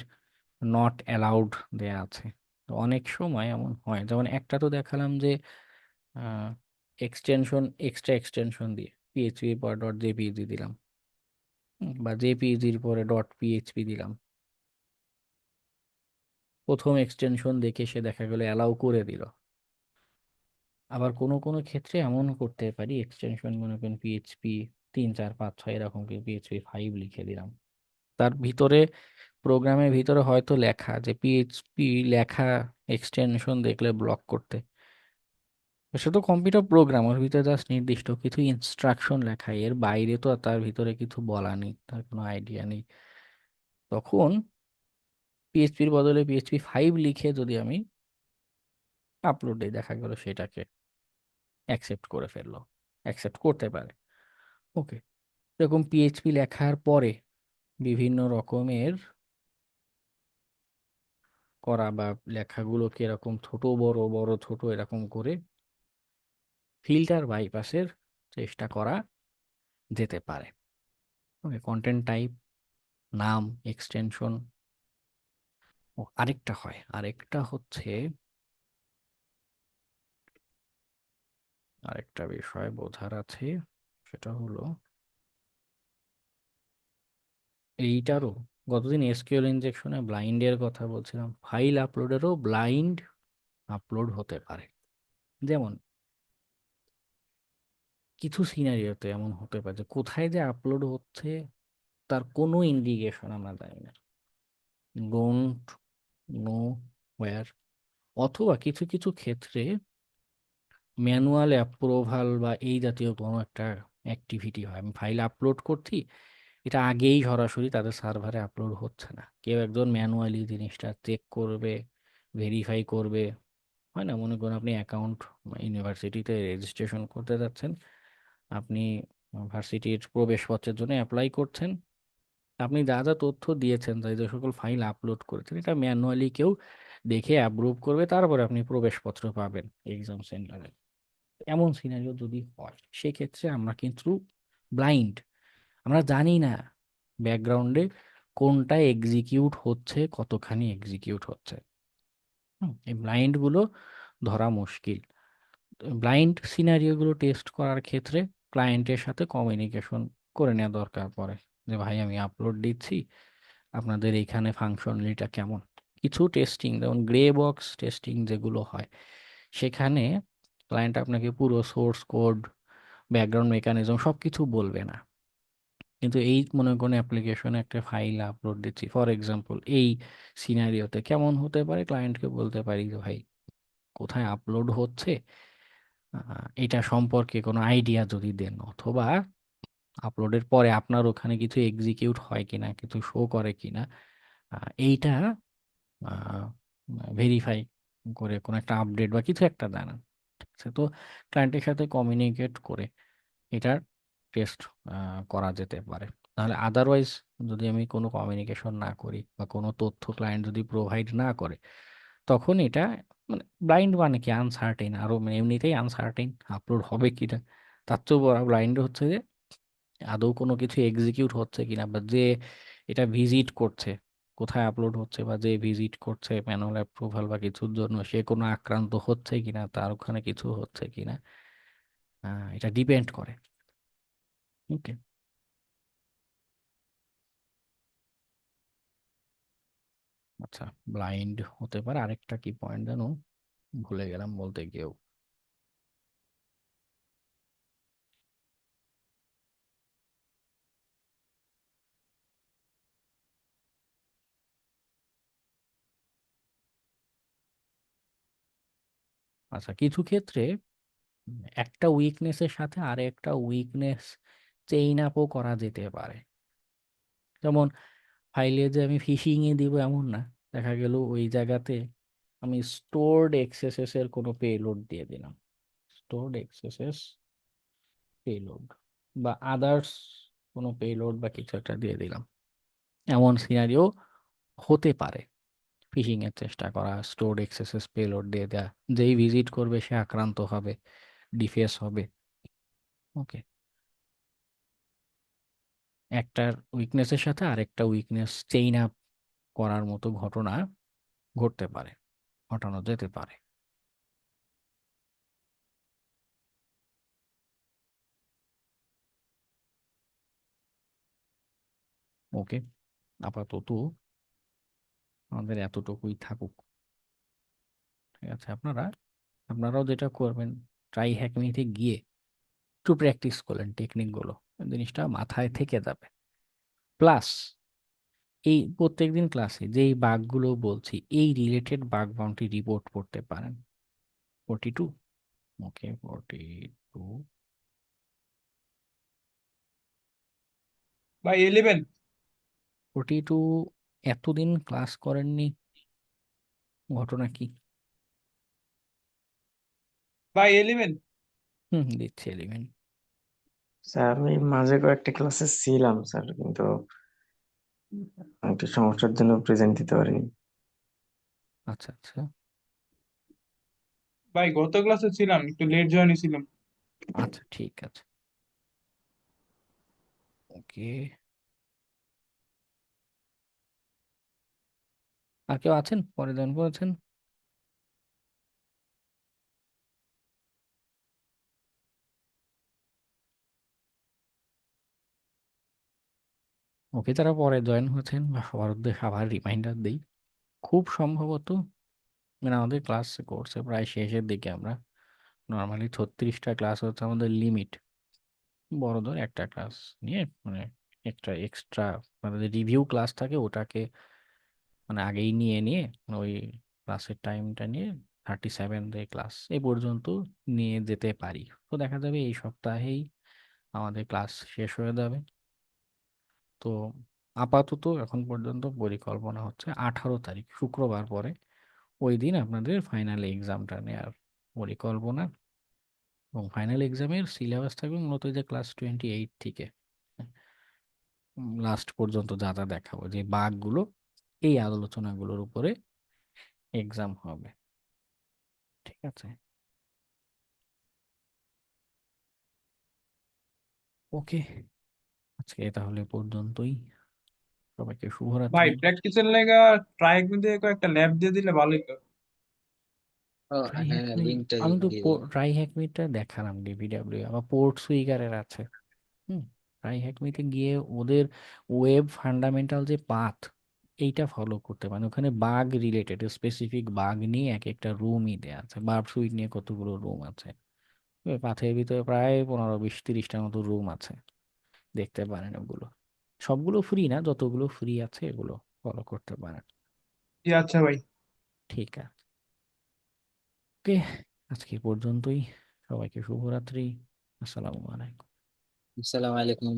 নট অ্যালাউড দেয়া আছে। তো অনেক সময় এমন হয়, যেমন একটা তো দেখালাম যে এক্সটেনশন, এক্সট্রা এক্সটেনশন দিয়ে পিএইচপি পর ডট জেপিইজি দিলাম, বা জেপিইজির পরে ডট পিএইচপি দিলাম। প্রথম এক্সটেনশন দেখে সে দেখা গেল অ্যালাউ করে দিল। আবার কোনো কোনো ক্ষেত্রে এমন করতে পারি, এক্সটেনশন মনে করেন পিএইচপি 3 4 5 6 এরকম পিএইচপি 5 লিখে দিলাম। তার ভিতরে, প্রোগ্রামের ভিতরে হয়তো লেখা যে পিএইচপি লেখা এক্সটেনশন দেখলে ব্লক করতে। সে তো কম্পিউটার প্রোগ্রাম, ওর ভিতরে জাস্ট নির্দিষ্ট কিছু ইনস্ট্রাকশন লেখা, এর বাইরে তো আর তার ভিতরে কিছু বলা নেই, তার কোনো আইডিয়া নেই। তখন পিএইচপির বদলে পিএইচপি 5 লিখে যদি আমি আপলোড দিই, দেখা গেল সেটাকে অ্যাকসেপ্ট করে ফেললো, অ্যাকসেপ্ট করতে পারে। ওকে, এরকম পিএইচপি লেখার পরে বিভিন্ন রকমের করা, বা লেখাগুলোকে এরকম ছোট বড় বড় ছোট এরকম করে ফিল্টার বাইপাসের চেষ্টা করা যেতে পারে। ওকে, কন্টেন্ট টাইপ, নাম, এক্সটেনশন। ও আরেকটা হয়, আরেকটা হচ্ছে, আরেকটা বিষয় বোঝার আছে, সেটা হলো এইটারও, গতদিন এসকিউএল ইনজেকশনে ব্লাইন্ডের কথা বলছিলাম, ফাইল আপলোডেরও ব্লাইন্ড আপলোড হতে পারে। যেমন কিছু সিনারিওতে এমন হতে পারে যে কোথায় যে আপলোড হচ্ছে তার কোনো ইন্ডিকেশন আমরা জানি না, ডোন্ট নো ওয়্যার। অথবা কিছু কিছু ক্ষেত্রে ম্যানুয়াল অ্যাপ্রুভাল বা এই জাতীয় কোনো একটা অ্যাক্টিভিটি হয়, আমি ফাইল আপলোড করছি, এটা আগেই সরাসরি তাদের সার্ভারে আপলোড হচ্ছে না, কেউ একজন ম্যানুয়ালি জিনিসটা চেক করবে, ভেরিফাই করবে। হয় না, মনে করুন আপনি অ্যাকাউন্ট ইউনিভার্সিটিতে রেজিস্ট্রেশন করতে যাচ্ছেন, আপনি ভার্সিটির প্রবেশপত্রের জন্য অ্যাপ্লাই করছেন, আপনি যা যা তথ্য দিয়েছেন, তাই যে সকল ফাইল আপলোড করেছেন, এটা ম্যানুয়ালি কেউ দেখে অ্যাপ্রুভ করবে, তারপরে আপনি প্রবেশপত্র পাবেন এক্সাম সেন্টারে। এমন সিনারিও যদি হয়, সেক্ষেত্রে আমরা কিন্তু ব্লাইন্ড, আমরা জানি না ব্যাকগ্রাউন্ডে কোনটা এক্সিকিউট হচ্ছে, কতখানি এক্সিকিউট হচ্ছে। এই ব্লাইন্ডগুলো ধরা মুশকিল। ব্লাইন্ড সিনারিওগুলো টেস্ট করার ক্ষেত্রে ক্লায়েন্টের সাথে কমিউনিকেশন করে নেওয়া দরকার পড়ে, যে ভাই আমি আপলোড দিচ্ছি, আপনাদের এইখানে ফাংশনালিটিটা কেমন। কিছু টেস্টিং, যেমন গ্রে বক্স টেস্টিং যেগুলো হয়, সেখানে ক্লায়েন্ট আপনাকে পুরো সোর্স কোড, ব্যাকগ্রাউন্ড মেকানিজম সব কিছু বলবে না, কিন্তু এই মনে করুন অ্যাপ্লিকেশনে একটা ফাইল আপলোড দিচ্ছি ফর এক্সাম্পল, এই সিনারিওতে কেমন হতে পারে, ক্লায়েন্টকে বলতে পারি যে ভাই কোথায় আপলোড হচ্ছে, এটা সম্পর্কে কোনো আইডিয়া যদি দেন, অথবা আপলোডের পরে আপনার ওখানে কিছু এক্সিকিউট হয় কিনা, কিছু শো করে কিনা, এইটা ভেরিফাই করে কোনো একটা আপডেট বা কিছু একটা জানান। ঠিক আছে, তো ক্লায়েন্টের সাথে কমিউনিকেট করে এটার টেস্ট করা যেতে পারে। তাহলে আদারওয়াইজ যদি আমি কোনো কমিউনিকেশন না করি বা কোনো তথ্য ক্লায়েন্ট যদি প্রোভাইড না করে, তখন এটা মানে ব্লাইন্ড, মানে কি আনসার্টেন, আরো মানে এমনিতেই আনসার্টেন আপলোড হবে কিনা। তার চেয়েও বড় ব্লাইন্ড হচ্ছে যে আদৌ কোনো কিছু এক্সিকিউট হচ্ছে কিনা, বা যে এটা ভিজিট করছে, কোথায় আপলোড হচ্ছে, বা যে ভিজিট করছে ম্যানুয়াল অ্যাপ্রুভাল বা কিছুর জন্য, সে কোনো আক্রান্ত হচ্ছে কিনা, তার ওখানে কিছু হচ্ছে কিনা, এটা ডিপেন্ড করে। ওকে, আচ্ছা, ব্লাইন্ড হতে পারে। আরেকটা কি পয়েন্ট জানো, ভুলে গেলাম বলতে গিয়েও। আচ্ছা, কিছু ক্ষেত্রে একটা উইকনেসের সাথে আরে একটা উইকনেস চেইন আপও করা যেতে পারে। যেমন ফাইলে যে আমি ফিশিং এ দিব এমন না, দেখা গেল ওই জায়গাতে আমি স্টোরড এক্সএসএস এর কোনো পেলোড দিয়ে দিলাম, স্টোরড এক্সএসএস পেলোড, বা আদার্স কোনো পেলোড বা কিছু একটা দিয়ে দিলাম। এমন সিনারিও হতে পারে, ফিশিং এর চেষ্টা করা, স্টোরড এক্সএসএস পেলোড দিয়ে দেওয়া, যেই ভিজিট করবে সে আক্রান্ত হবে, ডিফেস হবে। ওকে, একটার উইকনেসের সাথে আরেকটা উইকনেস চেইন আপ করার মতো ঘটনা ঘটতে পারে, ঘটানো যেতে পারে। ওকে, আপাতত আমাদের এতটুকুই থাকুক। ঠিক আছে, আপনারাও যেটা করবেন, ট্রাই হ্যাকনিতে গিয়ে একটু প্র্যাকটিস করলেন টেকনিকগুলো, জিনিসটা মাথায় থেকে যাবে। প্লাস এই প্রত্যেকদিন ক্লাসে যেই বাগগুলো বলছি, এই রিলেটেড বাগ বাউন্টি রিপোর্ট করতে পারেন। 42, ওকে 42। ভাই 11। 42 এতদিন ক্লাস করেননি, ঘটনা কি? ভাই 11। দিচ্ছি 11। স্যার আমি মাঝে কয়েকটা ক্লাসে ছিলাম স্যার, কিন্তু একটু সমস্যার জন্য প্রেজেন্ট দিতে পারিনি। আচ্ছা আচ্ছা ভাই গত ক্লাসে ছিলাম, একটু লেট জয়েন ছিলাম। আচ্ছা, ঠিক আছে, ওকে। আর কেউ আছেন পরে জয়েন করেছেন? ওকে, যারা পরে জয়েন হয়েছেন বা সবার উদ্দেশ্যে আবার রিমাইন্ডার দিই, খুব সম্ভবত মানে আমাদের ক্লাস কোর্সে প্রায় শেষের দিকে, আমরা নর্মালি 36টা ক্লাস হচ্ছে আমাদের লিমিট। বড়দের একটা ক্লাস নিয়ে মানে একটা এক্সট্রা মানে রিভিউ ক্লাস থাকে, ওটাকে মানে আগেই নিয়ে নিয়ে মানে ওই ক্লাসের টাইমটা নিয়ে 37 ডে ক্লাস এই পর্যন্ত নিয়ে যেতে পারি। তো দেখা যাবে এই সপ্তাহেই আমাদের ক্লাস শেষ হয়ে যাবে। তো আপাতত এখন পর্যন্ত পরিকল্পনা হচ্ছে 18 তারিখ শুক্রবার পরে ওই দিন আপনাদের ফাইনাল এক্সামটা নেওয়ার পরিকল্পনা। এবং ফাইনাল এক্সামের সিলেবাস থাকবে মূলত যে ক্লাস 28 থেকে লাস্ট পর্যন্ত যা যা দেখাবো, যে বাগগুলো, এই আলোচনাগুলোর উপরে এক্সাম হবে। ঠিক আছে, ওকে, আজকে তাহলে পর্যন্তই। সবাইকে ভাই শুভরাত্রি। প্র্যাকটিসের লেগা ট্রাই দিয়ে কয়েকটা ল্যাব দিয়ে দিলে ভালোই তো। ও ট্রাই হ্যাঁ, হ্যাকমি, লিঙ্কটা আমি তো দিয়ে দিন। ট্রাই হ্যাকমিটা দেখালাম, ডিবিডাব্লিউ আবার পোর্ট সুইগারের আছে। হুম, ট্রাই হ্যাকমিতে গিয়ে ওদের ওয়েব ফান্ডামেন্টাল যে পাথ, এইটা ফলো করতে পারেন। ওখানে বাগ রিলেটেড স্পেসিফিক বাগ নিয়ে এক একটা রুমই দেওয়া আছে। বার্ব সুইট নিয়ে কতগুলো রুম আছে, ওই পাথের ভিতরে প্রায় 15, 20, 30টার মতো রুম আছে, দেখতে পারেন ওগুলো। সবগুলো ফ্রি না, যতগুলো ফ্রি আছে এগুলো ফলো করতে পারেন। জি আচ্ছা ভাই। ঠিক আছে, ওকে, আজকে এই পর্যন্তই। সবাইকে শুভরাত্রি। আসসালামু আলাইকুম। আসসালামু আলাইকুম।